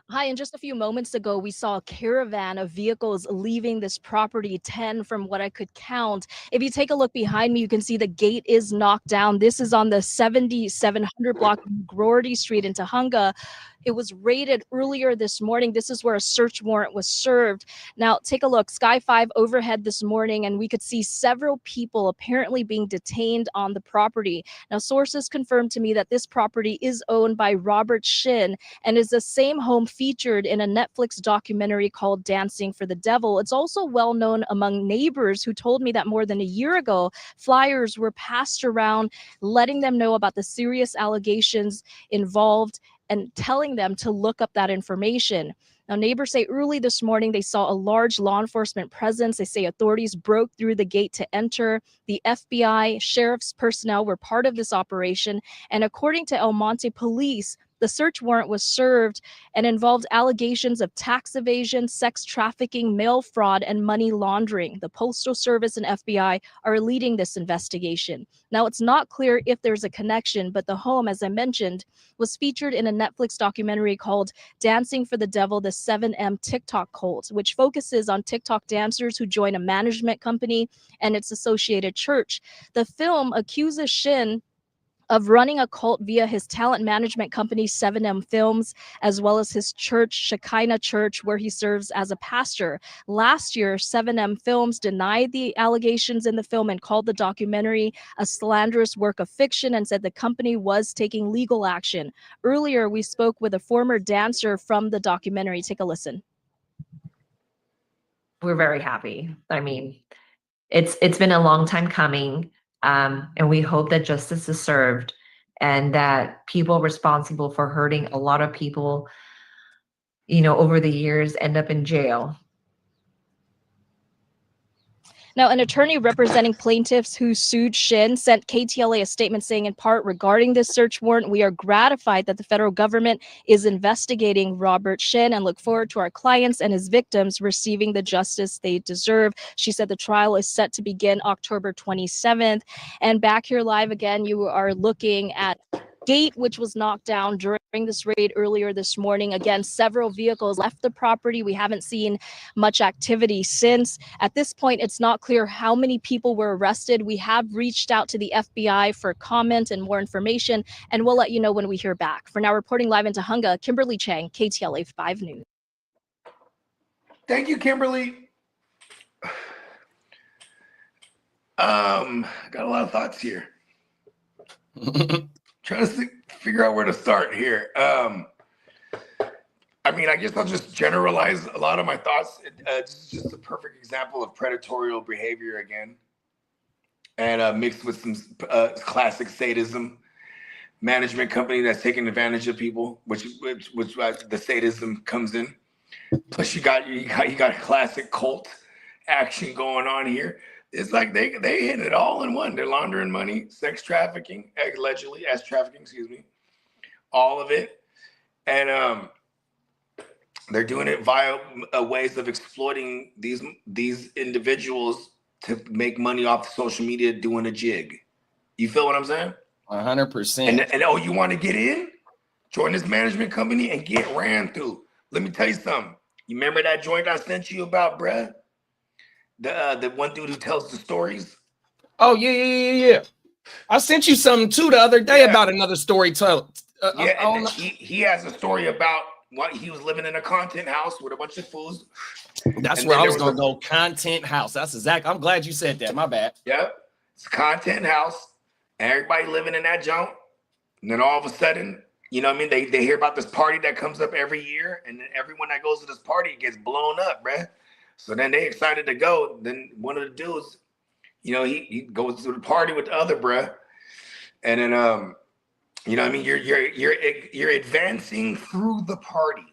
Hi, and just a few moments ago, we saw a caravan of vehicles leaving this property, 10 from what I could count. If you take a look behind me, you can see the gate is knocked down. This is on the 7700 block of Grorty Street in Tujunga. It was raided earlier this morning. This is where a search warrant was served. Now, take a look. Sky 5 overhead this morning, and we could see several people apparently being detained on the property. Now, sources confirmed to me that this property is owned by Robert Shin and is the same home featured in a Netflix documentary called Dancing for the Devil. It's also well known among neighbors who told me that more than a year ago, flyers were passed around letting them know about the serious allegations involved and telling them to look up that information. Now, neighbors say early this morning they saw a large law enforcement presence. They say authorities broke through the gate to enter. The FBI, sheriff's personnel were part of this operation. And according to El Monte Police, the search warrant was served and involved allegations of tax evasion, sex trafficking, mail fraud, and money laundering. The Postal Service and FBI are leading this investigation. Now, it's not clear if there's a connection, but the home, as I mentioned, was featured in a Netflix documentary called Dancing for the Devil, the 7M TikTok Cult, which focuses on TikTok dancers who join a management company and its associated church. The film accuses Shin of running a cult via his talent management company 7M Films, as well as his church, Shekinah Church, where he serves as a pastor. Last year, 7M Films denied the allegations in the film and called the documentary a slanderous work of fiction and said the company was taking legal action. Earlier, we spoke with a former dancer from the documentary. Take a listen. We're very happy. I mean, it's been a long time coming. And we hope that justice is served and that people responsible for hurting a lot of people, over the years end up in jail. Now, an attorney representing plaintiffs who sued Shin sent KTLA a statement saying, in part, regarding this search warrant, we are gratified that the federal government is investigating Robert Shin and look forward to our clients and his victims receiving the justice they deserve. She said the trial is set to begin October 27th. And back here live again, you are looking at gate, which was knocked down during this raid earlier this morning. Again, several vehicles left the property. We haven't seen much activity since. At this point, it's not clear how many people were arrested. We have reached out to the FBI for comment and more information, and we'll let you know when we hear back. For now, reporting live into Hunga, Kimberly Chang, KTLA 5 News. Thank you, Kimberly. Got a lot of thoughts here. Trying to figure out where to start here. I mean, I guess I'll just generalize a lot of my thoughts. This is just a perfect example of predatory behavior again, and mixed with some classic sadism. Management company that's taking advantage of people, which the sadism comes in. Plus, you got classic cult action going on here. It's like they hit it all in one. They're laundering money, sex trafficking, allegedly, excuse me, all of it. And they're doing it via ways of exploiting these individuals to make money off social media doing a jig. You feel what I'm saying? 100%. And oh, you want to get in? Join this management company and get ran through. Let me tell you something. You remember that joint I sent you about, bruh? The one dude who tells the stories. Oh yeah. I sent you something too the other day about another story told. He has a story about what he was living in a content house with a bunch of fools. That's where I was gonna go. Content house. That's exact. I'm glad you said that. My bad. Yep, it's a content house. Everybody living in that junk. And then all of a sudden, you know what I mean? They hear about this party that comes up every year, and then everyone that goes to this party gets blown up, bruh. So then they excited to go. Then one of the dudes, you know, he goes to the party with the other bruh. And then you know what I mean? You're advancing through the party,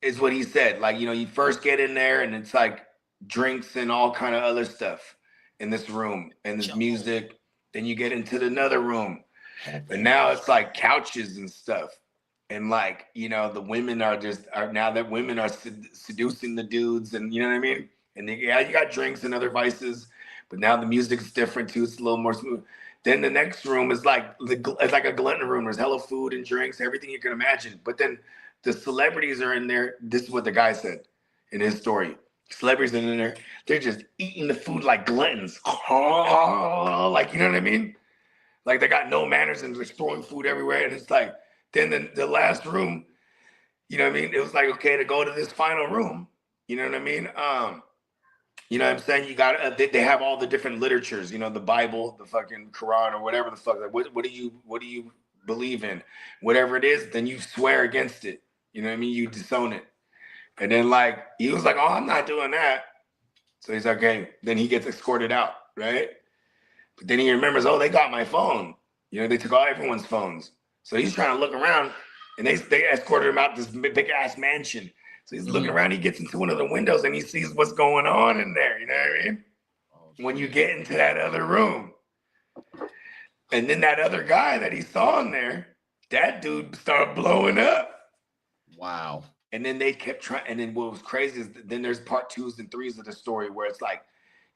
is what he said. Like, you know, you first get in there and it's like drinks and all kind of other stuff in this room and this music. Then you get into another room. And now it's like couches and stuff. And like, you know, the women are now that women are seducing the dudes, and you know what I mean? And you got drinks and other vices, but now the music's different too. It's a little more smooth. Then the next room is like it's like a glutton room. There's hella food and drinks, everything you can imagine. But then the celebrities are in there. This is what the guy said in his story. Celebrities are in there. They're just eating the food like gluttons. Like, you know what I mean? Like they got no manners and they're throwing food everywhere. And it's like, then the last room, you know what I mean? It was like, okay, to go to this final room, you know what I mean? You know what I'm saying? You got they have all the different literatures, you know, the Bible, the fucking Quran, or whatever the fuck. Like, what do you believe in? Whatever it is, then you swear against it. You know what I mean? You disown it. And then like he was like, oh, I'm not doing that. So he's like, okay. Then he gets escorted out, right? But then he remembers, oh, they got my phone. You know, they took all everyone's phones. So he's trying to look around, and they escorted him out this big ass mansion. So he's looking around. He gets into one of the windows and he sees what's going on in there. You know what I mean? When you get into that other room, and then that other guy that he saw in there, that dude started blowing up. Wow. And then they kept trying. And then what was crazy is then there's part 2s and 3s of the story where it's like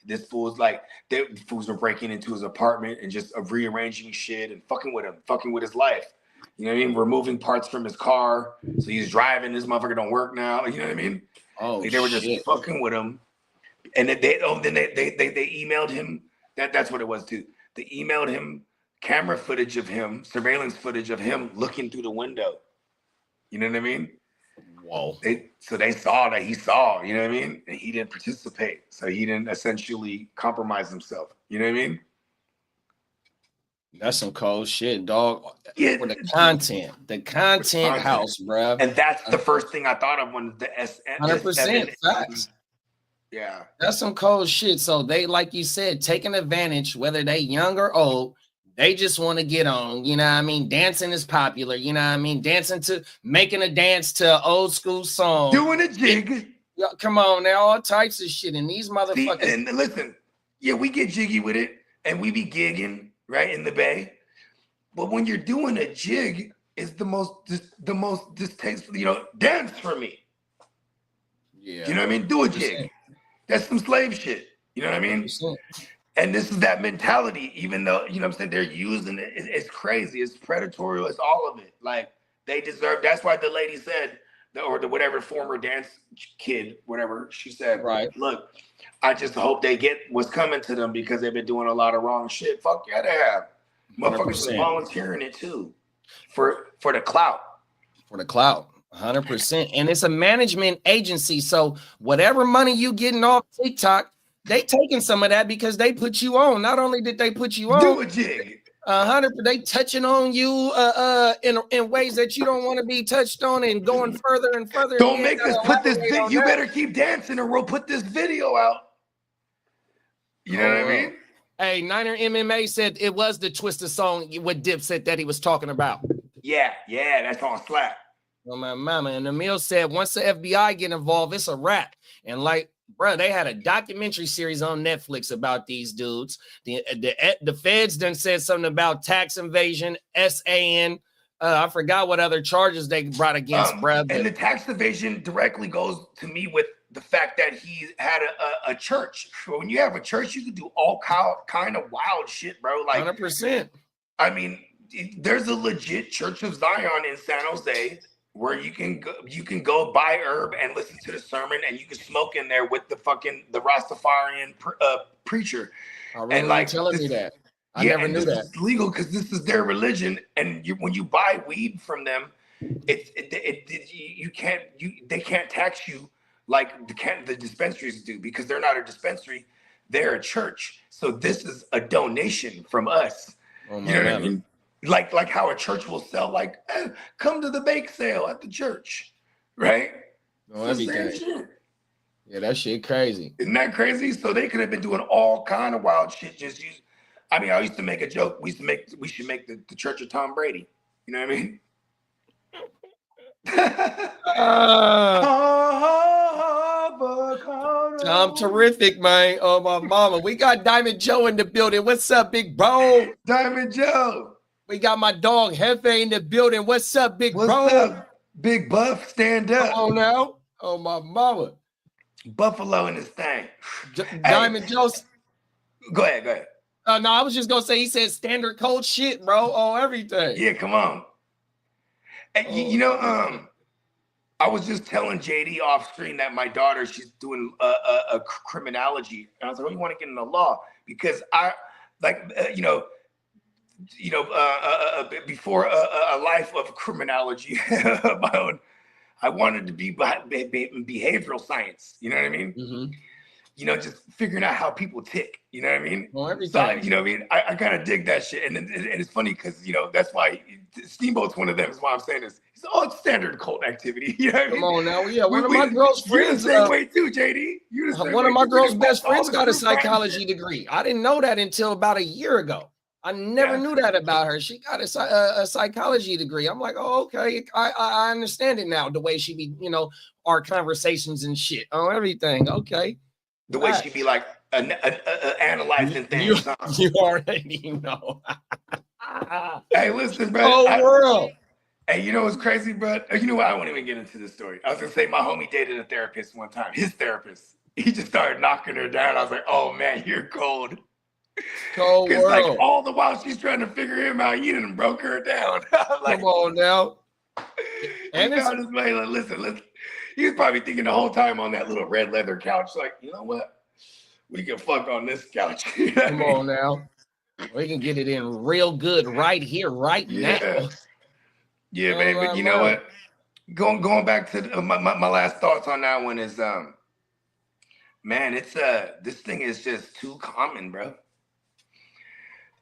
this fool's like the fools were breaking into his apartment and just rearranging shit and fucking with him, fucking with his life. You know what I mean? Removing parts from his car. So he's driving. This motherfucker don't work now. You know what I mean? Oh, like they were just fucking with him. And then they emailed him. That's what it was too. They emailed him camera footage of him, surveillance footage of him looking through the window. You know what I mean? Whoa. So they saw that he saw, you know what I mean? And he didn't participate. So he didn't essentially compromise himself. You know what I mean? That's some cold shit, dog. Yeah. For the content house, bro. And that's the first thing I thought of when the 100% facts. Yeah. That's some cold shit. So they, like you said, taking advantage, whether they young or old, they just want to get on, you know what I mean? Dancing is popular, you know what I mean? Making a dance to an old school song. Doing a jig. Yeah, come on now, all types of shit. And these See, motherfuckers. and listen, yeah, we get jiggy with it, and we be gigging right in the bay. But when you're doing a jig, it's the most distasteful. You know, dance for me. Yeah. You know what I mean? Do a jig. That's some slave shit. You know what I mean? 100%. And this is that mentality, even though, you know what I'm saying, they're using it. It's crazy. It's predatory. It's all of it. Like, they deserve, that's why the lady said, or the whatever former dance kid, whatever, she said, right, look, I just hope they get what's coming to them because they've been doing a lot of wrong shit. Fuck yeah, they have. Motherfuckers are volunteering it too for the clout. For the clout. 100%. And it's a management agency. So whatever money you getting off TikTok, they taking some of that because they put you on. Not only did they put you on, do a jig. 100, they touching on you in ways that you don't want to be touched on and going further and further. Don't make us put this video. You better keep dancing or we'll put this video out. You know what I mean? Hey, Niner MMA said it was the Twister song with Dipset that he was talking about. Yeah, that's on Slap. Well, my mama. And Emil said once the FBI get involved, it's a wrap. And like, bro, they had a documentary series on Netflix about these dudes. The feds done said something about tax invasion, SAN. I forgot what other charges they brought against Brad. And the tax evasion directly goes to me with the fact that he had a church. So when you have a church, you can do all kind of wild shit, bro. Like 100%. I mean, there's a legit Church of Zion in San Jose where you can go buy herb and listen to the sermon, and you can smoke in there with the Rastafarian preacher. And like telling me that. I never knew that. It's legal because this is their religion, and when you buy weed from them, they can't tax you like the dispensaries do because they're not a dispensary, they're a church. So this is a donation from us. Oh, you know what I mean? Like how a church will sell, like, come to the bake sale at the church, right? Oh, everything. Yeah, that shit crazy. Isn't that crazy? So they could have been doing all kind of wild shit. I used to make a joke. We should make the Church of Tom Brady. You know what I mean? I'm terrific, man. Oh, my mama. We got Diamond Joe in the building. What's up, big bro? Diamond Joe. We got my dog Hefe in the building. What's up, big bro? What's up, big buff? Stand up. Come on now. Oh, my mama. Buffalo in this thing. Diamond Joe. Go ahead. No, I was just going to say, he said standard cold shit, bro, on everything. Yeah, come on. And you know, I was just telling JD off screen that my daughter, she's doing a criminology. And I was like, oh, you want to get into law? Because I, before a life of criminology of my own, I wanted to be in behavioral science. You know what I mean? Mm-hmm. You know, just figuring out how people tick. You know what I mean? Well, everything. So, you know what I mean? I kind of dig that shit. And it's funny because, you know, that's why Steamboat's one of them is why I'm saying this. It's standard cult activity. You know what I mean? Come on now. Yeah, one of my girl's friends. You're the same way too, JD. One of my girl's best friends got a psychology degree. I didn't know that until about a year ago. I never knew that about her. She got a psychology degree. I'm like, oh, okay. I understand it now. The way she be, you know, our conversations and shit on everything. Okay. The way she be like analyzing things. You already know. Hey, listen, bro. Oh, world. Hey, you know what's crazy, bro? You know what? I won't even get into this story. I was gonna say my homie dated a therapist one time. His therapist. He just started knocking her down. I was like, oh man, you're cold. Cold world. Like all the while she's trying to figure him out, you done broke her down. Like, come on now. And it's this way, like, listen. He was probably thinking the whole time on that little red leather couch, like, you know what? We can fuck on this couch. You know come on now. We can get it in real good right here, right now. Yeah, man. But you know what? Going back to my last thoughts on that one is, man, it's this thing is just too common, bro.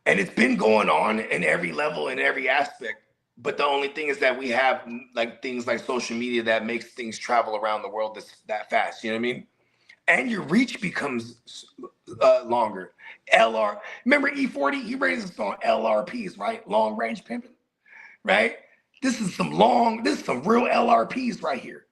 And it's been going on in every level, in every aspect. But the only thing is that we have like things like social media that makes things travel around the world that fast. You know what I mean? And your reach becomes longer. Remember E40? He raised us on LRPs, right? Long range pimping, right? This is some real LRPs right here.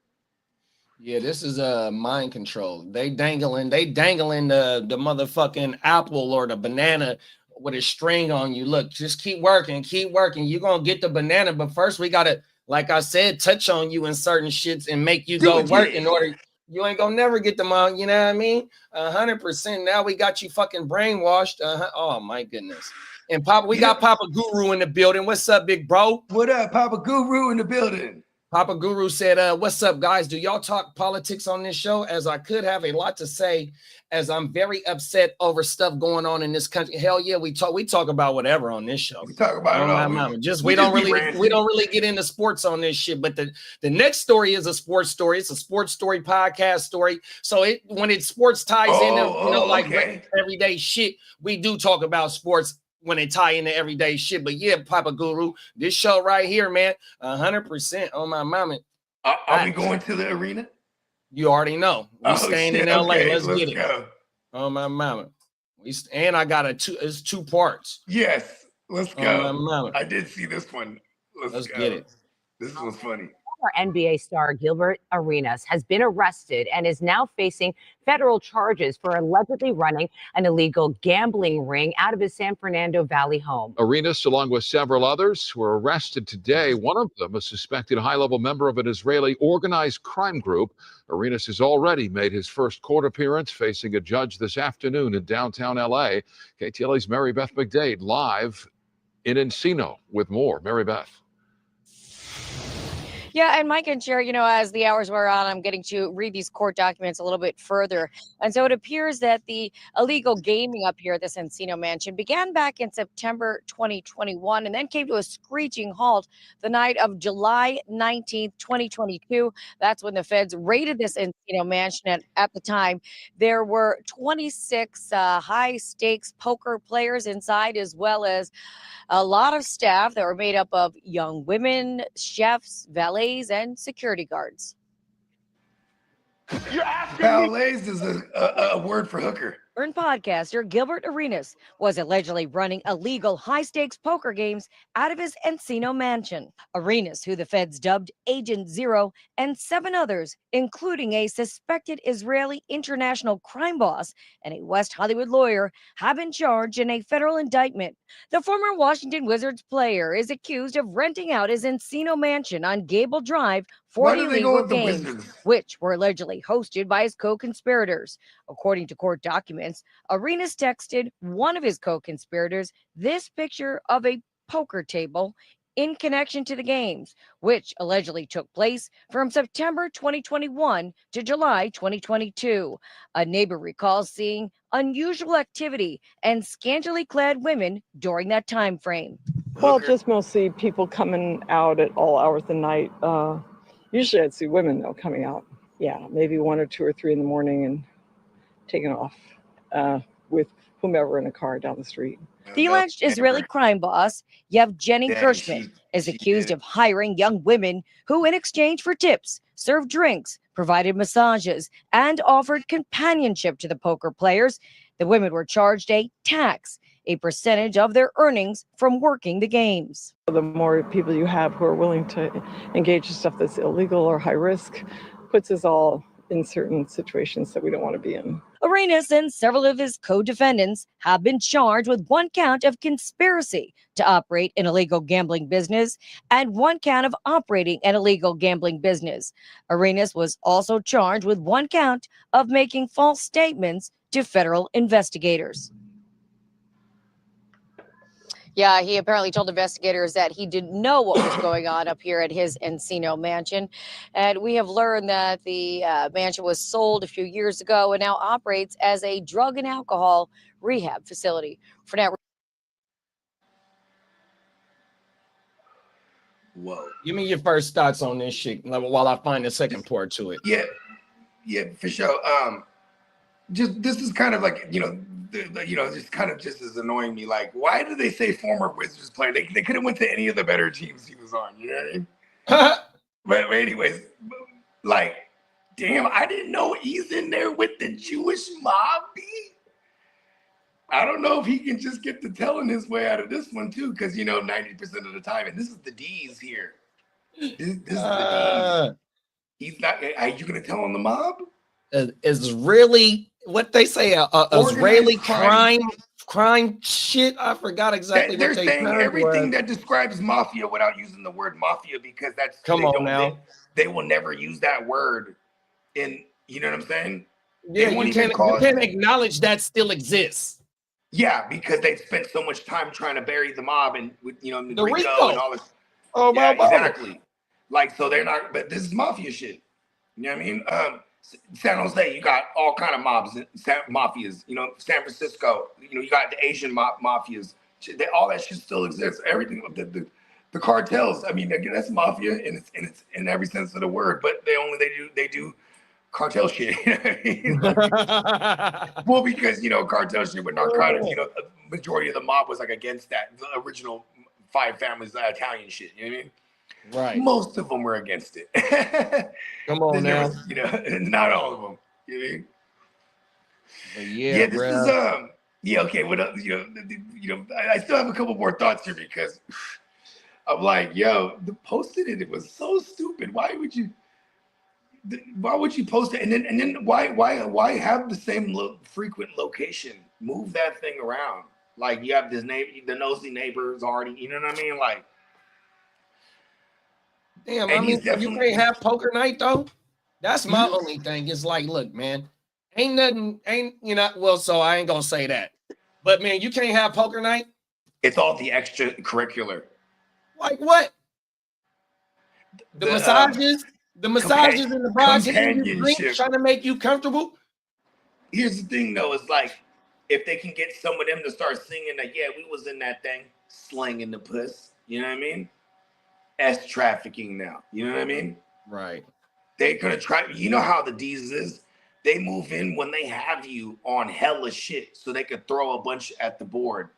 Yeah, this is mind control. They dangling the motherfucking apple or the banana with a string on you. Look, just keep working. You're gonna get the banana, but first we gotta, like I said, touch on you in certain shits and make you go work in order. You ain't gonna never get them on, you know what I mean? 100%. Now we got you fucking brainwashed. Oh my goodness. And Papa, we got Papa Guru in the building. What's up, big bro? What up, Papa Guru in the building? Papa Guru said, what's up, guys? Do y'all talk politics on this show? As I could have a lot to say, as I'm very upset over stuff going on in this country. Hell yeah, we talk about whatever on this show. We talk about it all. Mama. We don't really get into sports on this shit. But the next story is a sports story. It's a sports story podcast story. So when sports ties into everyday shit, we do talk about sports when they tie into everyday shit. But yeah, Papa Guru, this show right here, man, 100% on my mama. Are we going to the arena? You already know. We staying in LA. Okay, let's get it. On my mama. And I got it's 2 parts. Yes, let's go. On my mama. I did see this one. Let's get it. This was funny. Former NBA star Gilbert Arenas has been arrested and is now facing federal charges for allegedly running an illegal gambling ring out of his San Fernando Valley home. Arenas, along with several others, were arrested today. One of them, a suspected high-level member of an Israeli organized crime group. Arenas has already made his first court appearance, facing a judge this afternoon in downtown L.A. KTLA's Mary Beth McDade live in Encino with more. Mary Beth. Yeah, and Mike and Sherry, as the hours wear on, I'm getting to read these court documents a little bit further. And so it appears that the illegal gaming up here at this Encino mansion began back in September 2021 and then came to a screeching halt the night of July 19th, 2022. That's when the feds raided this Encino mansion. And at the time, there were 26 high-stakes poker players inside, as well as a lot of staff that were made up of young women, chefs, valets, and security guards. Valets is a word for hooker. Earned podcaster Gilbert Arenas was allegedly running illegal high-stakes poker games out of his Encino mansion. Arenas, who the feds dubbed Agent Zero, and 7 others, including a suspected Israeli international crime boss and a West Hollywood lawyer, have been charged in a federal indictment. The former Washington Wizards player is accused of renting out his Encino mansion on Gable Drive for illegal games, which were allegedly hosted by his co-conspirators. According to court documents, Arenas texted one of his co-conspirators this picture of a poker table in connection to the games, which allegedly took place from September 2021 to July 2022. A neighbor recalls seeing unusual activity and scantily clad women during that time frame. Well, just mostly people coming out at all hours of the night. Usually I'd see women, though, coming out. Yeah, maybe 1 or 2 or 3 in the morning and taking off with whomever in a car down the street. The alleged Israeli crime boss, Yevgeny Kirshman, is accused of hiring young women who, in exchange for tips, served drinks, provided massages, and offered companionship to the poker players. The women were charged a tax, a percentage of their earnings from working the games. The more people you have who are willing to engage in stuff that's illegal or high risk puts us all in certain situations that we don't want to be in. Arenas and several of his co-defendants have been charged with 1 count of conspiracy to operate an illegal gambling business and 1 count of operating an illegal gambling business. Arenas was also charged with 1 count of making false statements to federal investigators. Yeah, he apparently told investigators that he didn't know what was going on up here at his Encino mansion. And we have learned that the mansion was sold a few years ago and now operates as a drug and alcohol rehab facility. For now. Whoa. Give me your first thoughts on this shit while I find the second part to it. Yeah, for sure. Just this is kind of like, just kind of just as annoying me. Like, why do they say former Wizards player? They could have went to any of the better teams he was on. You know what I mean? But anyways, like, damn, I didn't know he's in there with the Jewish mob. I don't know if he can just get to telling his way out of this one too, because 90% of the time, and this is the D's here. This is the D's. He's not. Are you gonna tell on the mob? Israeli, what they say, Israeli crime. crime shit. I forgot exactly They're what they saying term everything was. that describes mafia without using the word mafia because that's Come on now. They will never use that word in. You know what I'm saying? Yeah, They won't you even can't call it. acknowledge that still exists. Yeah, because they spent so much time trying to bury the mob and The Rico Rico. and all this. Oh Yeah, my exactly. Like, so they're not. But this is mafia shit. You know what I mean? San Jose, you got all kind of mobs, mafias. You know, San Francisco. You know, you got the Asian mafias. All that shit still exists. Everything, the cartels. I mean, again, that's mafia, and it's in every sense of the word. But they do cartel shit. You know what I mean? Well, because cartel shit with narcotics. You know, a majority of the mob was like against that. The original 5 families, Italian shit. You know what I mean? Right. Most of them were against it. Come on now. Not all of them. You know what I mean? But yeah, this bro. is okay. What I still have a couple more thoughts here because I'm like, the posted it. It was so stupid. Why would you post it? And then why have the same frequent location? Move that thing around. Like you have the nosy neighbors already. You know what I mean? Like. Damn, I mean, you can't have poker night though. That's my only thing. It's like, look, man, well, so I ain't gonna say that. But man, you can't have poker night. It's all the extracurricular. Like what? The massages and the bras hitting you drink, trying to make you comfortable. Here's the thing though, it's like if they can get some of them to start singing that, we was in that thing, slinging the puss, you know what I mean? S trafficking now. You know what I mean? Right. They're gonna try. You know how the D's is? They move in when they have you on hella shit, so they could throw a bunch at the board.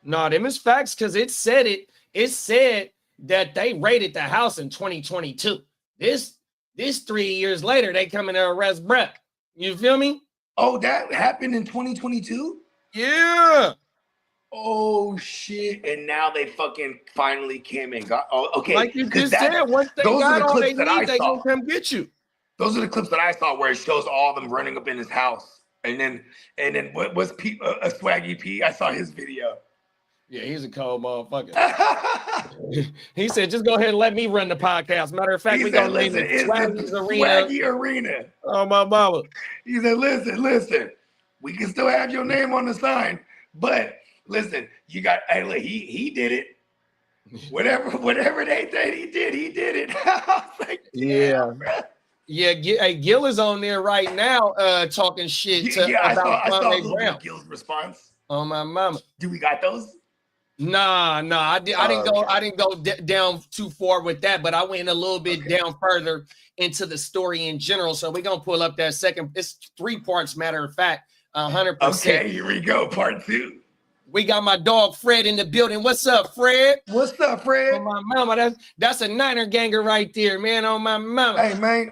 No, them is facts because it said it. It said that they raided the house in 2022. This 3 years later, they coming to arrest Brett. You feel me? Oh, that happened in 2022? Yeah. Oh shit! And now they fucking finally came and got. Oh, okay. Like you just said, once they got all they need, they gonna come get you. Those are the clips that I saw where it shows all of them running up in his house, and then what was a Swaggy P? I saw his video. Yeah, he's a cold motherfucker. He said, "Just go ahead and let me run the podcast." Matter of fact, we gonna name it Swaggy Arena. Oh my mama. He said, "Listen, we can still have your name on the sign, but." Listen, you got. Hey, look, he did it. Whatever they said he did it. I was like, yeah, bro. Yeah. Gil is on there right now, talking shit about I saw Gil's response. Oh my mama. Do we got those? Nah. I didn't go down too far with that, but I went a little bit down further into the story in general. So we're gonna pull up that second. It's 3 parts. Matter of fact, 100%. Okay, here we go. Part 2. We got my dog Fred in the building. What's up, Fred? What's up, Fred? Oh my mama, that's a Niner ganger right there, man. On my mama. Hey, man.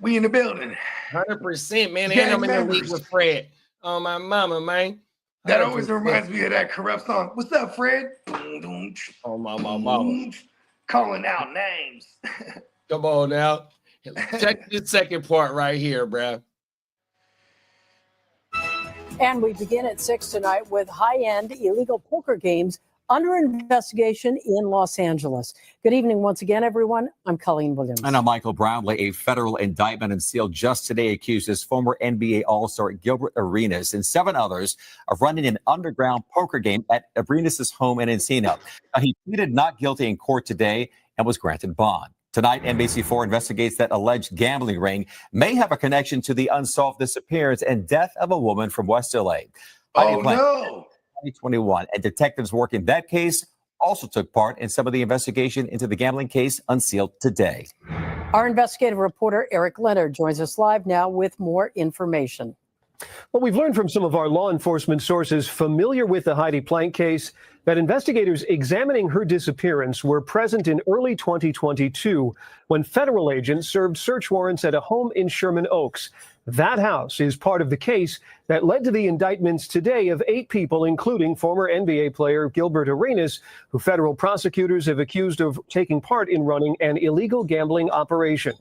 We in the building. 100%, man. And I'm in the league with Fred. On my mama, man. 100%. That always reminds me of that Corrupt song. What's up, Fred? Oh my mama. Calling out names. Come on now. Check the second part right here, bruh. And we begin at 6 tonight with high-end illegal poker games under investigation in Los Angeles. Good evening once again, everyone. I'm Colleen Williams. And I'm Michael Brownlee. A federal indictment unsealed just today accuses former NBA All-Star Gilbert Arenas and 7 others of running an underground poker game at Arenas' home in Encino. Now, he pleaded not guilty in court today and was granted bond. Tonight, NBC4 investigates that alleged gambling ring may have a connection to the unsolved disappearance and death of a woman from West LA. Oh, no. 2021, and detectives working that case also took part in some of the investigation into the gambling case unsealed today. Our investigative reporter, Eric Leonard, joins us live now with more information. Well, we've learned from some of our law enforcement sources familiar with the Heidi Plank case that investigators examining her disappearance were present in early 2022 when federal agents served search warrants at a home in Sherman Oaks. That house is part of the case that led to the indictments today of 8 people, including former NBA player Gilbert Arenas, who federal prosecutors have accused of taking part in running an illegal gambling operation.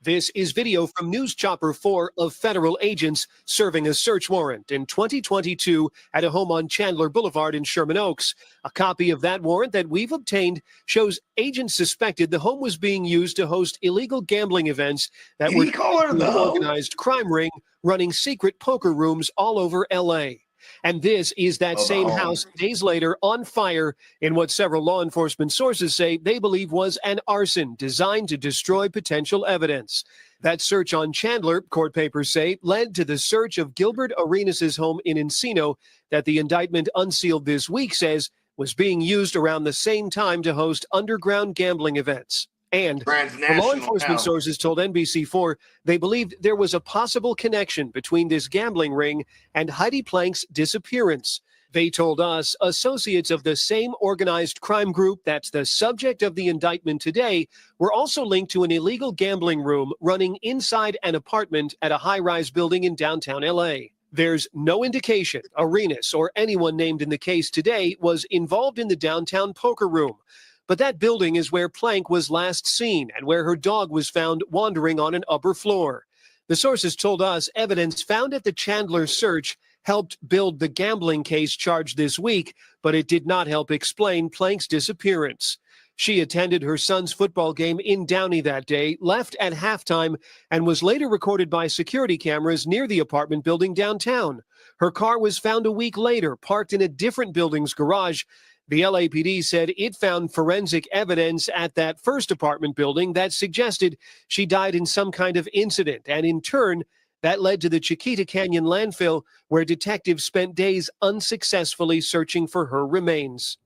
This is video from News Chopper 4 of federal agents serving a search warrant in 2022 at a home on Chandler Boulevard in Sherman Oaks. A copy of that warrant that we've obtained shows agents suspected the home was being used to host illegal gambling events that were an organized crime ring running secret poker rooms all over L.A. And this is that same house days later on fire in what several law enforcement sources say they believe was an arson designed to destroy potential evidence. That search on Chandler, court papers say, led to the search of Gilbert Arenas' home in Encino that the indictment unsealed this week says was being used around the same time to host underground gambling events. And the law enforcement sources told NBC4 they believed there was a possible connection between this gambling ring and Heidi Plank's disappearance. They told us associates of the same organized crime group that's the subject of the indictment today were also linked to an illegal gambling room running inside an apartment at a high-rise building in downtown L.A. There's no indication Arenas or anyone named in the case today was involved in the downtown poker room. But that building is where Plank was last seen and where her dog was found wandering on an upper floor. The sources told us evidence found at the Chandler search helped build the gambling case charged this week, but it did not help explain Plank's disappearance. She attended her son's football game in Downey that day, left at halftime, and was later recorded by security cameras near the apartment building downtown. Her car was found a week later, parked in a different building's garage. The LAPD said it found forensic evidence at that first apartment building that suggested she died in some kind of incident. And in turn, that led to the Chiquita Canyon landfill, where detectives spent days unsuccessfully searching for her remains.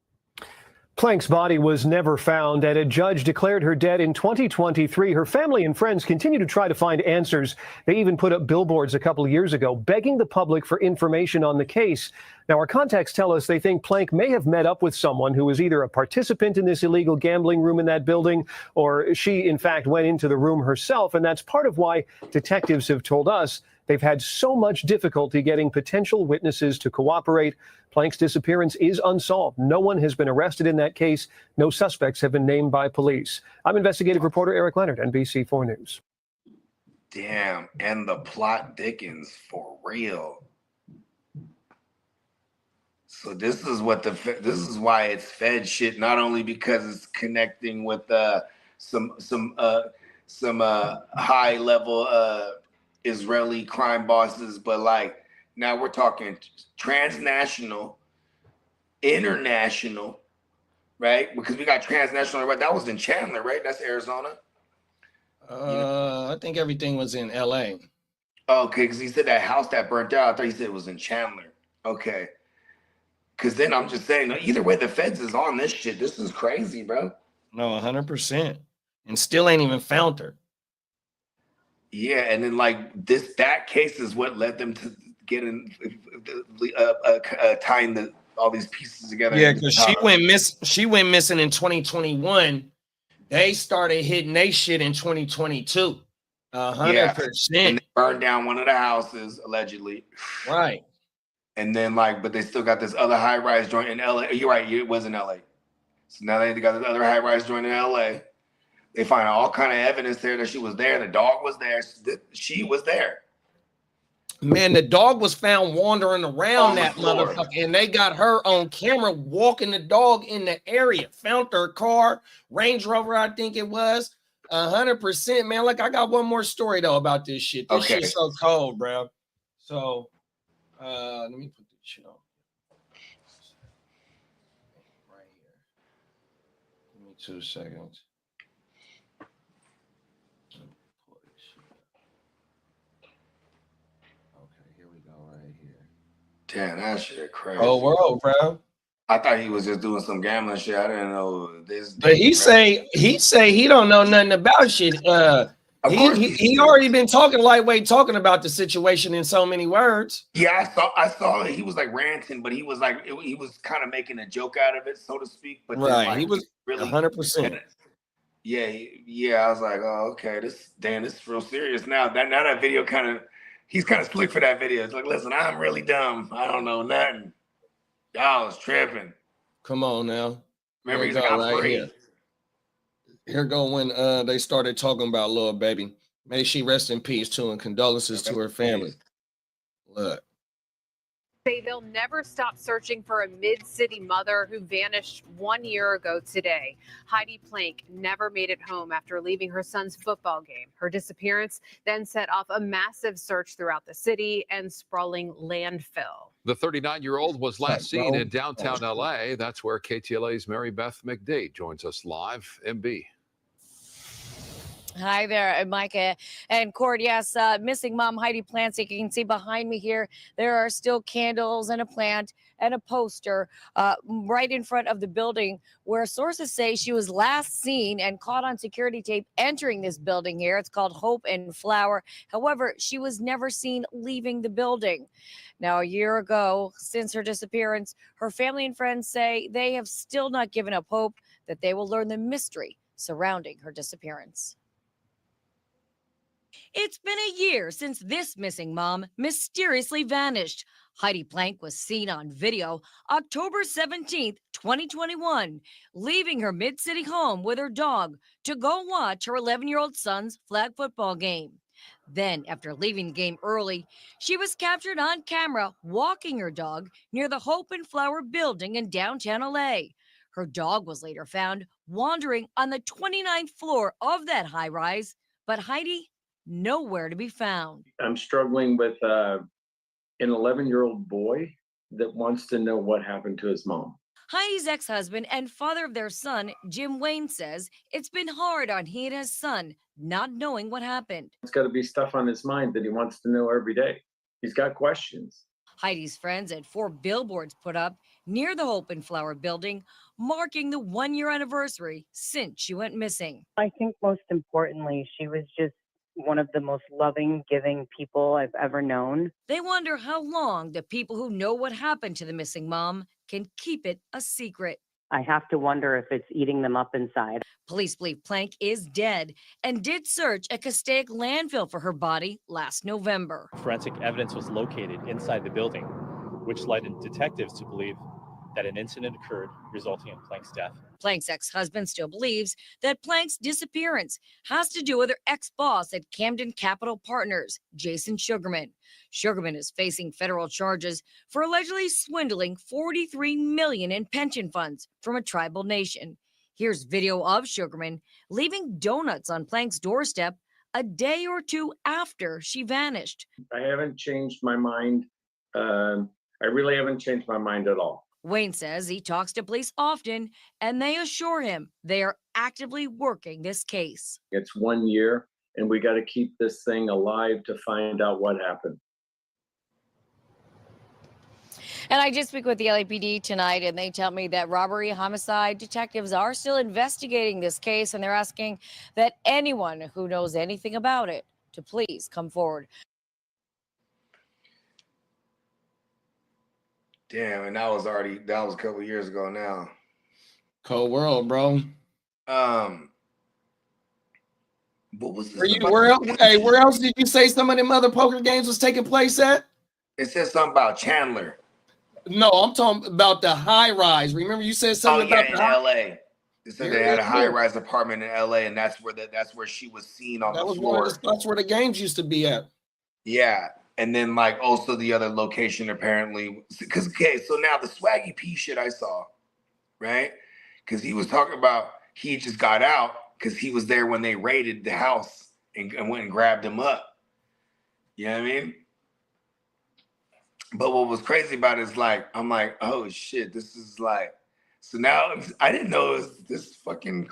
Plank's body was never found, and a judge declared her dead in 2023. Her family and friends continue to try to find answers. They even put up billboards a couple of years ago begging the public for information on the case. Now, our contacts tell us they think Plank may have met up with someone who was either a participant in this illegal gambling room in that building, or she, in fact, went into the room herself. And that's part of why detectives have told us they've had so much difficulty getting potential witnesses to cooperate. Plank's disappearance is unsolved. No one has been arrested in that case. No suspects have been named by police. I'm investigative reporter Eric Leonard, NBC4 News. Damn, and the plot thickens for real. So this is what this is why it's Fed shit. Not only because it's connecting with some high level Israeli crime bosses, but like now we're talking transnational, international, right? Because we got transnational, right? That was in Chandler, right? That's Arizona. I think everything was in LA. Okay, because he said that house that burnt out. I thought he said it was in Chandler. Okay. Because then I'm just saying, either way, the feds is on this shit. This is crazy, bro. No, 100%. And still ain't even found her. Yeah, and then like that case is what led them to get in, tying all these pieces together. Yeah, because she went missing in 2021. They started hitting they shit in 2022. 100%. And they burned down one of the houses allegedly. Right. And then but they still got this other high-rise joint in LA. You're right, it was in LA. So now they got this other high-rise joint in LA. They find all kind of evidence there that she was there. The dog was there. She was there. Man, the dog was found wandering around that motherfucker, and they got her on camera walking the dog in the area. Found her car, Range Rover, I think it was. 100%, man. Like, I got one more story though about this shit. This shit's so cold, bro. So, let me put this shit on. Right here. Give me 2 seconds. Damn, that shit crazy. Oh, world, bro. I thought he was just doing some gambling shit. I didn't know this. But he say he don't know nothing about shit. Of course He already been talking lightweight, talking about the situation in so many words. Yeah, I saw he was like ranting, but he was like he was kind of making a joke out of it, so to speak. But then, Right. like, He was really 100%. Yeah, I was like, oh, okay, this is real serious now. That video he's kind of slick for that video. It's like, listen, I'm really dumb. I don't know nothing. Y'all was tripping. Come on now. Remember, Here he's like, go, I'm right free. here. Here go when they started talking about little baby. May she rest in peace too, and condolences to her family. Look. Say they'll never stop searching for a mid-city mother who vanished 1 year ago today. Heidi Plank never made it home after leaving her son's football game. Her disappearance then set off a massive search throughout the city and sprawling landfill. The 39-year-old was last seen in downtown LA. That's where KTLA's Mary Beth McDade joins us live. MB. Hi there, Micah and Cord. Yes, missing mom Heidi Plank. You can see behind me here, there are still candles and a plant and a poster right in front of the building where sources say she was last seen and caught on security tape entering this building here. It's called Hope and Flower. However, she was never seen leaving the building. Now, a year ago, since her disappearance, her family and friends say they have still not given up hope that they will learn the mystery surrounding her disappearance. It's been a year since this missing mom mysteriously vanished. Heidi Plank was seen on video October 17th, 2021, leaving her mid-city home with her dog to go watch her 11-year-old son's flag football game. Then, after leaving the game early, she was captured on camera walking her dog near the Hope and Flower building in downtown LA. Her dog was later found wandering on the 29th floor of that high-rise, but Heidi nowhere to be found. I'm struggling with an 11-year-old boy that wants to know what happened to his mom. Heidi's ex-husband and father of their son, Jim Wayne, says it's been hard on he and his son not knowing what happened. It's got to be stuff on his mind that he wants to know every day. He's got questions. Heidi's friends had 4 billboards put up near the Hope and Flower building, marking the 1-year anniversary since she went missing. I think most importantly, she was just one of the most loving, giving people I've ever known. They wonder how long the people who know what happened to the missing mom can keep it a secret. I have to wonder if it's eating them up inside. Police believe Plank is dead and did search a Castaic landfill for her body last November. Forensic evidence was located inside the building, which led detectives to believe that an incident occurred, resulting in Plank's death. Plank's ex-husband still believes that Plank's disappearance has to do with her ex-boss at Camden Capital Partners, Jason Sugarman. Sugarman is facing federal charges for allegedly swindling $43 million in pension funds from a tribal nation. Here's video of Sugarman leaving donuts on Plank's doorstep a day or two after she vanished. I haven't changed my mind. I really haven't changed my mind at all. Wayne says he talks to police often, and they assure him they are actively working this case. It's 1 year, and we got to keep this thing alive to find out what happened. And I did speak with the LAPD tonight, and they tell me that robbery homicide detectives are still investigating this case, and they're asking that anyone who knows anything about it to please come forward. Damn, and that was a couple years ago now. Cold world, bro. What was this? Where else did you say some of them other poker games was taking place at? It said something about Chandler. No, I'm talking about the high rise. Remember you said something about in the LA. It said they had a high rise apartment in LA, and that's where she was seen on the floor. That's where the games used to be at. Yeah. And then, like, also the other location apparently, because, okay, so now the Swaggy P shit I saw, right? Because he was talking about he just got out because he was there when they raided the house and went and grabbed him up. You know what I mean? But what was crazy about it is, like, I'm like, oh, shit, this is like, so now I didn't know it was this fucking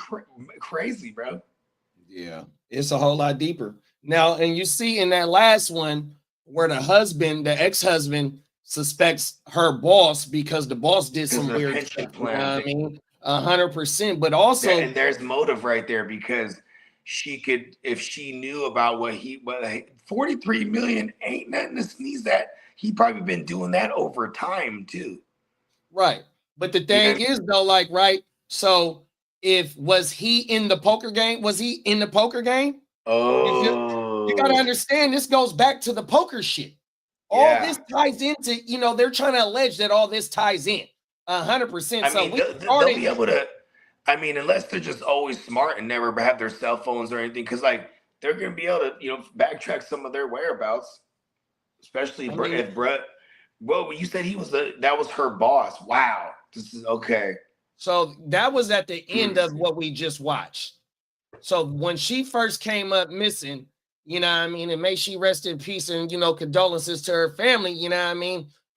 crazy, bro. Yeah, it's a whole lot deeper. Now, and you see in that last one, where the ex-husband suspects her boss because the boss did some weird stuff. Plan. You know what I mean? 100%. But also, and there's motive right there because she could, if she knew about what 43 million ain't nothing to sneeze at. He probably been doing that over time too. Right. But the thing is though, like, right. So was he in the poker game? Was he in the poker game? Oh, you got to understand, this goes back to the poker shit. All this ties into, they're trying to allege that all this ties in 100%. I mean, they'll be able to, I mean, unless they're just always smart and never have their cell phones or anything, because like they're going to be able to, backtrack some of their whereabouts, especially if Brett. Well, you said that was her boss. Wow, this is okay. So that was at the end of what we just watched. So when she first came up missing, and may she rest in peace, and condolences to her family,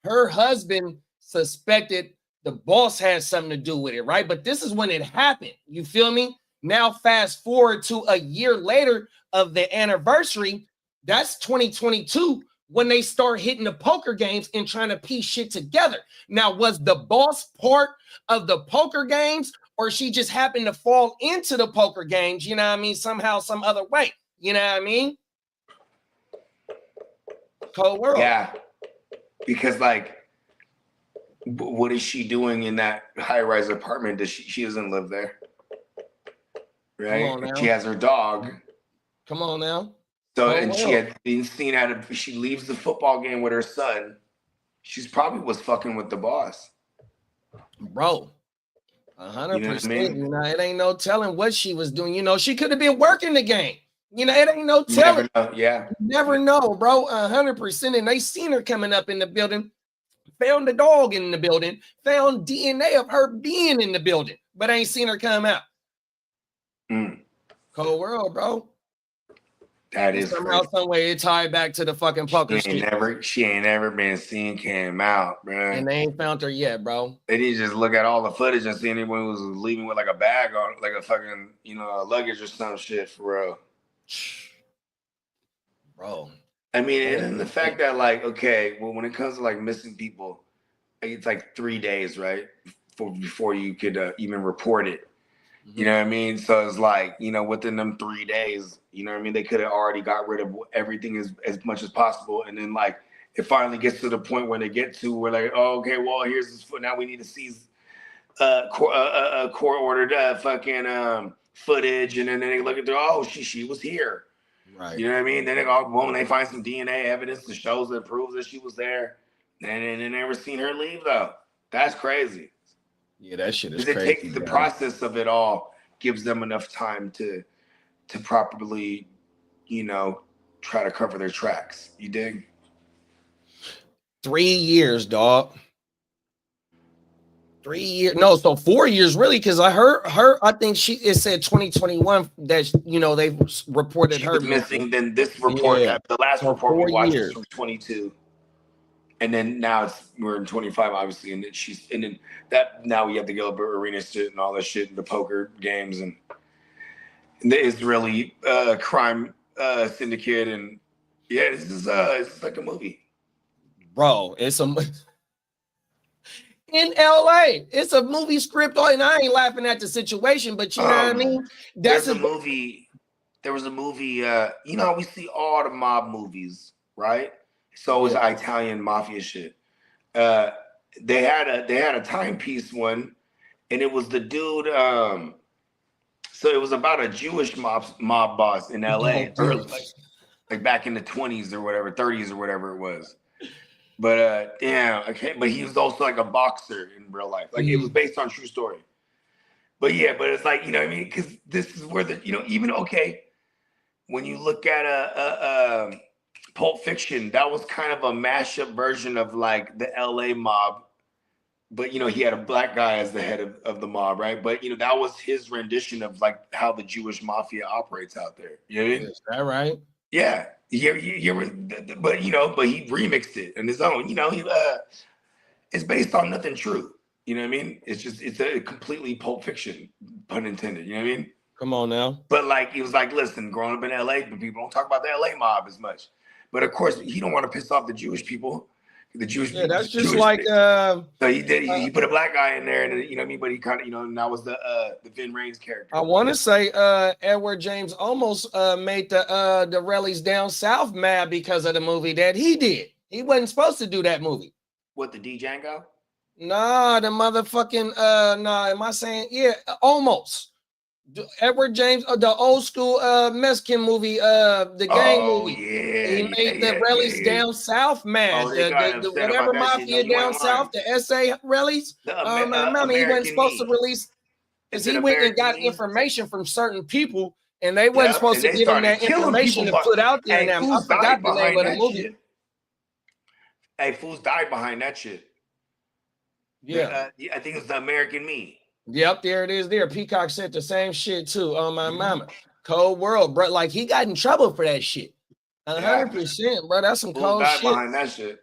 her husband suspected the boss had something to do with it, right? But this is when it happened. You feel me? Now fast forward to a year later of the anniversary, that's 2022, when they start hitting the poker games and trying to piece shit together. Now, was the boss part of the poker games, or she just happened to fall into the poker games, somehow, some other way? Cold world. Yeah. Because like, what is she doing in that high-rise apartment? She doesn't live there. Right? She has her dog. Come on now. So, and she had been seen she leaves the football game with her son. She's probably was fucking with the boss. Bro, 100%. It ain't no telling what she was doing. She could have been working the game. It ain't no telling. Never know. Yeah. You never know, bro. 100%. And they seen her coming up in the building, found the dog in the building, found DNA of her being in the building, but ain't seen her come out. Cold world, bro. That is somehow, some way it tied back to the fucking poker she ain't never been seen, came out, bro. And they ain't found her yet, bro. They need to just look at all the footage and see anyone who was leaving with like a bag on, like a fucking, luggage or some shit for real. Bro. I mean, and the fact that like, okay, well, when it comes to like missing people, it's like 3 days, right? Before you could even report it. You know what I mean? So it's like, within them 3 days, they could have already got rid of everything as much as possible. And then like, it finally gets to the point where they get to where like, oh, okay, well, here's this now we need to seize court-ordered fucking footage. And then they look at she was here. Right. You know what I mean? Then they go, well, when they find some DNA evidence that shows that proves that she was there, and they never seen her leave though. That's crazy. Yeah, that shit is crazy. crazy. The process of it all gives them enough time to properly, try to cover their tracks. You dig? 3 years, dog. 3 years. No, so 4 years really, because I heard her. I think it said 2021 that they reported her missing. Then this report, the last report we watched was from 22. And then now we're in 25, obviously, and then now we have the Gilbert Arenas shit and all that shit, and the poker games and the Israeli crime syndicate, and yeah, this is it's like a movie, bro. It's in LA. It's a movie script, and I ain't laughing at the situation, but you know what I mean. There's a movie. There was a movie. We see all the mob movies, right? So is Italian mafia shit. They had a timepiece one, and it was the dude. So it was about a Jewish mob boss in LA, early, like back in the 20s or whatever, 30s or whatever it was. But but he was also like a boxer in real life. Like it was based on true story. But but it's like, what I mean? Because this is where even when you look at Pulp Fiction, that was kind of a mashup version of like the LA mob, but he had a black guy as the head of the mob, right? But that was his rendition of like how the Jewish mafia operates out there. You know what I mean? Is that right? Yeah. But he remixed it on his own. It's based on nothing true. You know what I mean? It's a completely Pulp Fiction, pun intended. You know what I mean? Come on now. But like he was like, listen, growing up in LA, but people don't talk about the LA mob as much. But of course, he don't want to piss off the Jewish people The Jewish. Yeah, that's just Jewish like thing. So he did. He put a black guy in there, and you know what I mean. But he kind of, and that was the Vin Rames character. I want to say Edward James almost made the Rellies down south mad because of the movie that he did. He wasn't supposed to do that movie. What, the D Django? Nah, the motherfucking nah. Am I saying almost? Edward James, the old school Mexican movie, the gang movie. Yeah, He made the Rellies down south mad. The whatever mafia down south, the SA Rellies. I remember he wasn't supposed to release because he went and got information from certain people, and they wasn't supposed to give him that information to put out there. Hey, I forgot the name of the movie. Shit. Hey, fools died behind that shit. Yeah, I think it's The American Me. Yep, there it is. There, Peacock said the same shit too. On my mama, Cold World, bro. Like he got in trouble for that shit. 100%, bro. That's some cold shit. Behind that shit.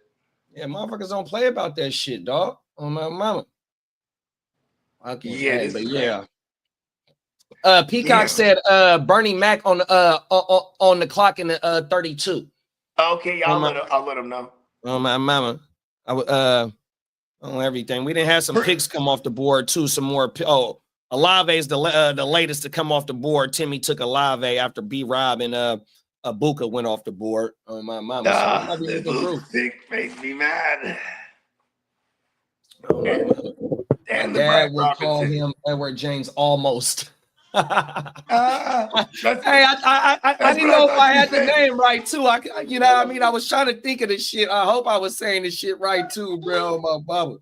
Yeah, motherfuckers don't play about that shit, dog. On my mama. Yeah, but yeah. Peacock said Bernie Mac on the clock in the 32. Okay, I'll let him know. On my mama. On everything. We didn't have some picks come off the board too. Some more. Alave is the latest to come off the board. Timmy took Alave after B-Rob and Abuka went off the board. On my mama. Sick face me mad. And Dad would call him Edward James almost. Hey, I didn't know if I had the name right too. You know what I mean? I was trying to think of the shit. I hope I was saying the shit right too, bro. My bubble.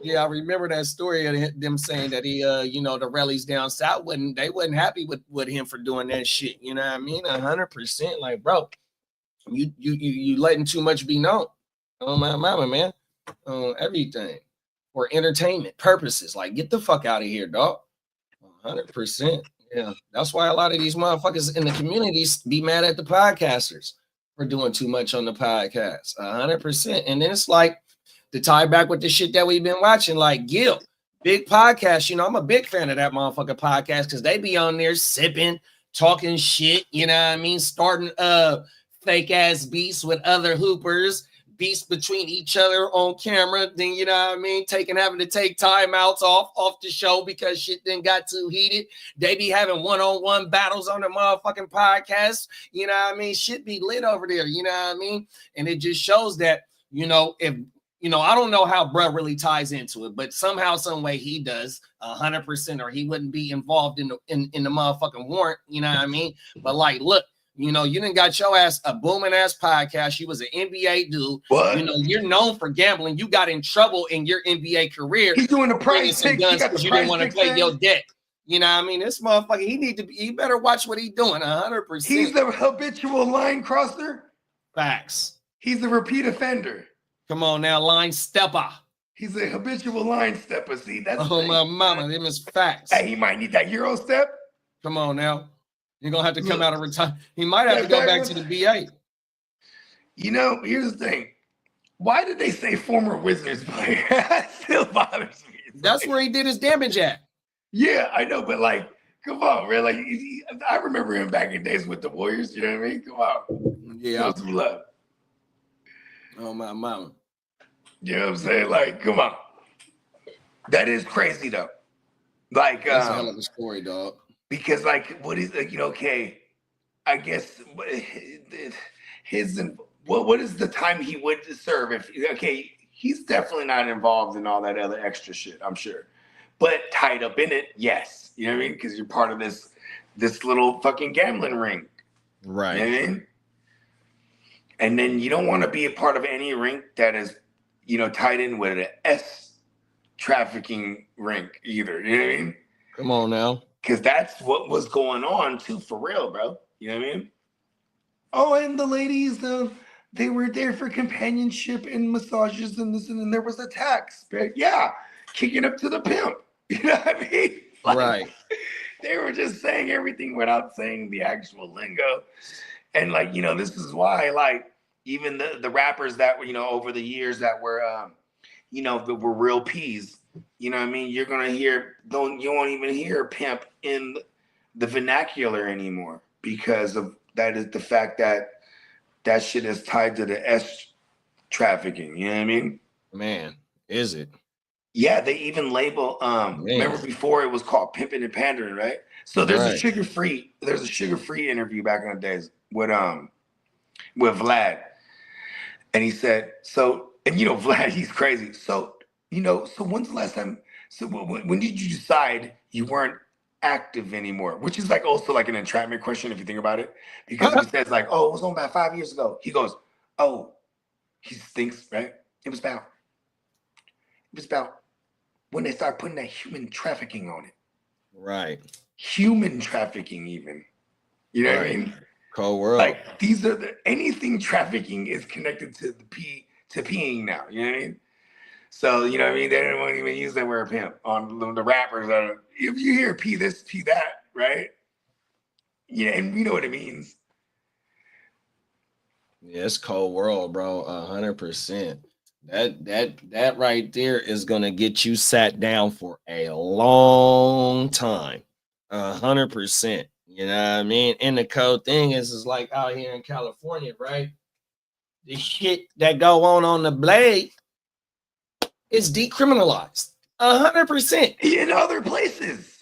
Yeah, I remember that story of them saying that he, the Rellies down south they wasn't happy with him for doing that shit. You know what I mean? 100%. Like, bro, you letting too much be known. Oh my mama, man. Everything for entertainment purposes. Like, get the fuck out of here, dog. 100%. Yeah, that's why a lot of these motherfuckers in the communities be mad at the podcasters for doing too much on the podcast. 100%. And then it's like to tie back with the shit that we've been watching, like Gil, big podcast. I'm a big fan of that motherfucking podcast because they be on there sipping, talking shit. You know what I mean? Starting fake ass beats with other hoopers. Beats between each other on camera, then you know what I mean, having to take timeouts off the show because shit then got too heated. They be having one-on-one battles on the motherfucking podcast. You know what I mean? Shit be lit over there, you know what I mean? And it just shows that, if I don't know how bruh really ties into it, but somehow, some way he does 100%, or he wouldn't be involved in the motherfucking warrant, you know what I mean? But like, look. You done got your ass a booming ass podcast. You was an NBA dude. What? You're known for gambling. You got in trouble in your NBA career. He's doing the price pick because you didn't want to play your debt. You know what I mean? This motherfucker, he better watch what he's doing 100%. He's the habitual line crosser. Facts. He's the repeat offender. Come on now, line stepper. He's a habitual line stepper. See, that's my mama. Them is facts. Hey, he might need that Euro step. Come on now. You're going to have to come out of retirement. He might have to go back to the BA. Here's the thing. Why did they say former Wizards player? That still bothers me. That's where he did his damage at. Yeah, I know, but like, come on, man. Like, I remember him back in days with the Warriors. You know what I mean? Come on. Yeah. Show some love. Oh, my mama. You know what I'm saying? Like, come on. That is crazy, though. Like, that's a hell of a story, dog. Because, like, what is, like, okay, I guess what is the time he would serve? He's definitely not involved in all that other extra shit, I'm sure. But tied up in it, yes. You know what I mean? Because you're part of this little fucking gambling ring. Right. You know what I mean? And then you don't want to be a part of any ring that is, tied in with an S trafficking ring either. You know what I mean? Come on now. Because that's what was going on too, for real, bro. You know what I mean? Oh, and the ladies, they were there for companionship and massages and this, and then there was a tax. Yeah, kicking up to the pimp. You know what I mean? Like, right. They were just saying everything without saying the actual lingo. And like, this is why, like, even the rappers that were, over the years that were, that were real P's. You know what I mean? You're gonna you won't even hear pimp in the vernacular anymore because of that is the fact that shit is tied to the S trafficking. You know what I mean? Man, is it? Yeah, they even label. Remember before it was called pimping and pandering, right? So there's a sugar-free interview back in the days with Vlad, and he said, so, and you know Vlad, he's crazy. So so when's the last time? So when did you decide you weren't active anymore? Which is like also like an entrapment question if you think about it, because he says like, oh, it was only about 5 years ago. He goes, oh, he thinks, right? It was about when they start putting that human trafficking on it. Right. Human trafficking, even. You know what I mean? Cold world. Like these are anything trafficking is connected to peeing now. You know what I mean? So you know what I mean? They don't even use that word pimp on the rappers. If you hear pee this, pee that, right? Yeah, and you know what it means. Yeah, it's cold world, bro. 100%. That right there is gonna get you sat down for a long time. 100%. You know what I mean? And the cold thing is like out here in California, right? The shit that go on the blade is decriminalized. 100%. In other places,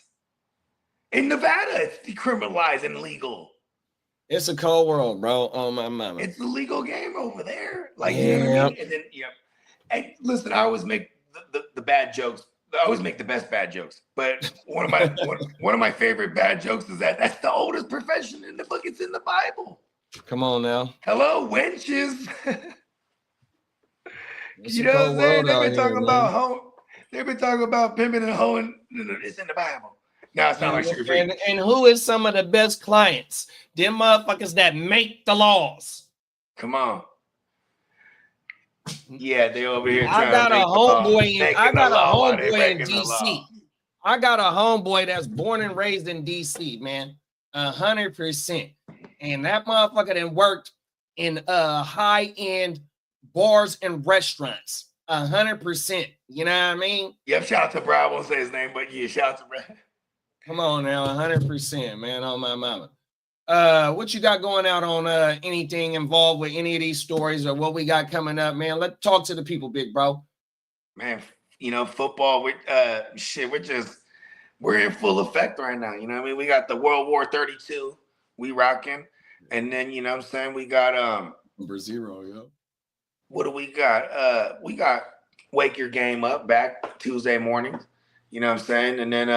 in Nevada, it's decriminalized and legal. It's a cold world, bro. Oh my mama. It's a legal game over there. Like you know what I mean? And then and listen, I always make the bad jokes. I always make the best bad jokes. But one of my favorite bad jokes is that's the oldest profession in the book. It's in the Bible. Come on now. Hello, wenches. It's you a know what cold I'm saying? world They've out been talking here, about man. home. They've been talking about pimping and hoeing. It's in the Bible. Now it's not like sugar free. And who is some of the best clients? Them motherfuckers that make the laws. Come on. Yeah, they over here I trying got to a make the law. homeboy in Making the law while they DC. breaking the law. I got a homeboy that's born and raised in DC, man. 100%. And that motherfucker then worked in high-end bars and restaurants. 100%. You know what I mean? Yep, shout out to Brad. I won't say his name, but yeah, shout out to Brad. Come on now, 100%, man. On my mama. What you got going out on anything involved with any of these stories or what we got coming up, man? Let's talk to the people, big bro. Man, football, we're in full effect right now. You know what I mean? We got the World War 32, we rocking. And then, you know what I'm saying? We got number 0, yo. What do we got? We got Wake Your Game Up back Tuesday mornings. You know what I'm saying? And then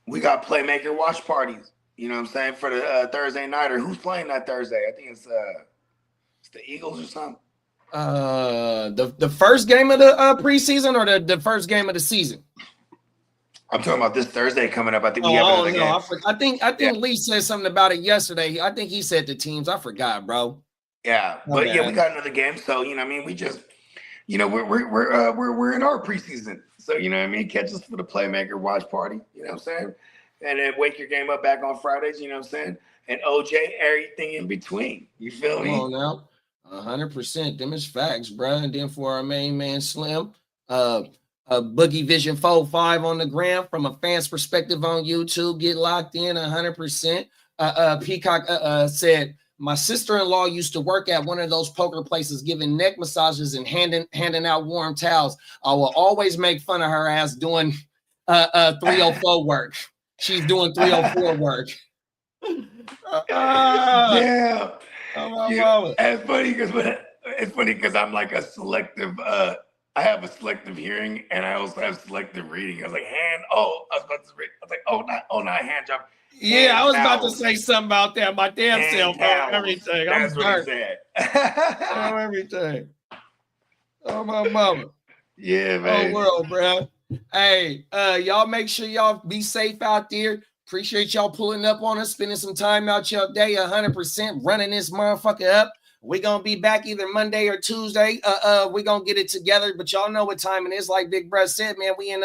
we got Playmaker watch parties. You know what I'm saying? For the Thursday nighter. Who's playing that Thursday? I think it's the Eagles or something. The first game of the preseason or the first game of the season? I'm talking about this Thursday coming up. I think we have another game. I think Lee said something about it yesterday. I think he said the teams. I forgot, bro. Yeah, but yeah, we got another game. So you know what I mean? We just, you know, we're in our preseason. So you know what I mean? Catch us for the Playmaker watch party. You know what I'm saying? And then Wake Your Game Up back on Fridays. You know what I'm saying? And OJ, everything in between. You feel me? Come on now. 100%. Them is facts, bro. And then for our main man Slim, Boogie Vision 45 on the gram from a fan's perspective on YouTube. Get locked in 100%. Peacock said, my sister-in-law used to work at one of those poker places giving neck massages and handing out warm towels. I will always make fun of her ass doing 304 work. She's doing 304 work. Yeah. Oh, it's funny because I'm like a selective. I have a selective hearing and I also have selective reading. I was like hand. Oh, I was about to read. I was like, not hand job. Yeah, I was about to say something about that. My damn cell phone, everything. That's what he said. Everything. Oh my mama. Yeah, man. Oh world, bro. Hey, y'all make sure y'all be safe out there. Appreciate y'all pulling up on us, spending some time out your day, 100% running this motherfucker up. We're gonna be back either Monday or Tuesday. We're gonna get it together, but y'all know what time it is. Like Big Bruh said, man, we in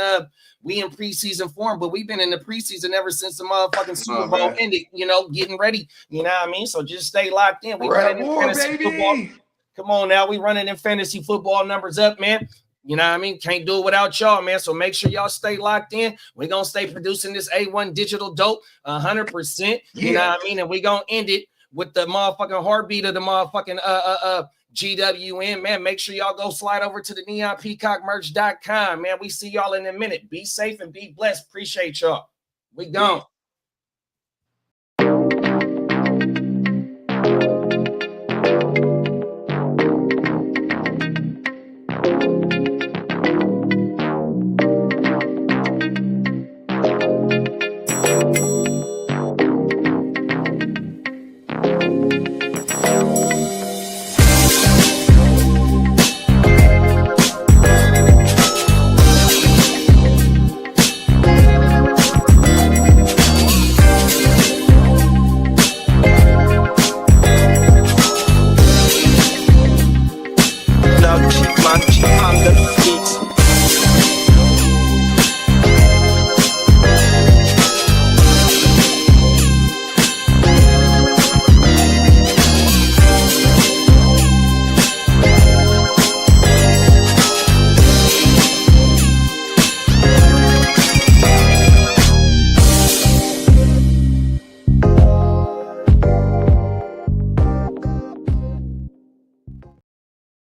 preseason form, but we've been in the preseason ever since the motherfucking Super Bowl ended, you know, getting ready. You know what I mean? So just stay locked in. We running in fantasy football. Come on now, we running in fantasy football numbers up, man. You know what I mean? Can't do it without y'all, man. So make sure y'all stay locked in. We're going to stay producing this A1 digital dope 100%. You know what I mean? And we're going to end it with the motherfucking heartbeat of the motherfucking GWN, man. Make sure y'all go slide over to the neonpeacockmerch.com, man. We see y'all in a minute. Be safe and be blessed. Appreciate y'all. We gone.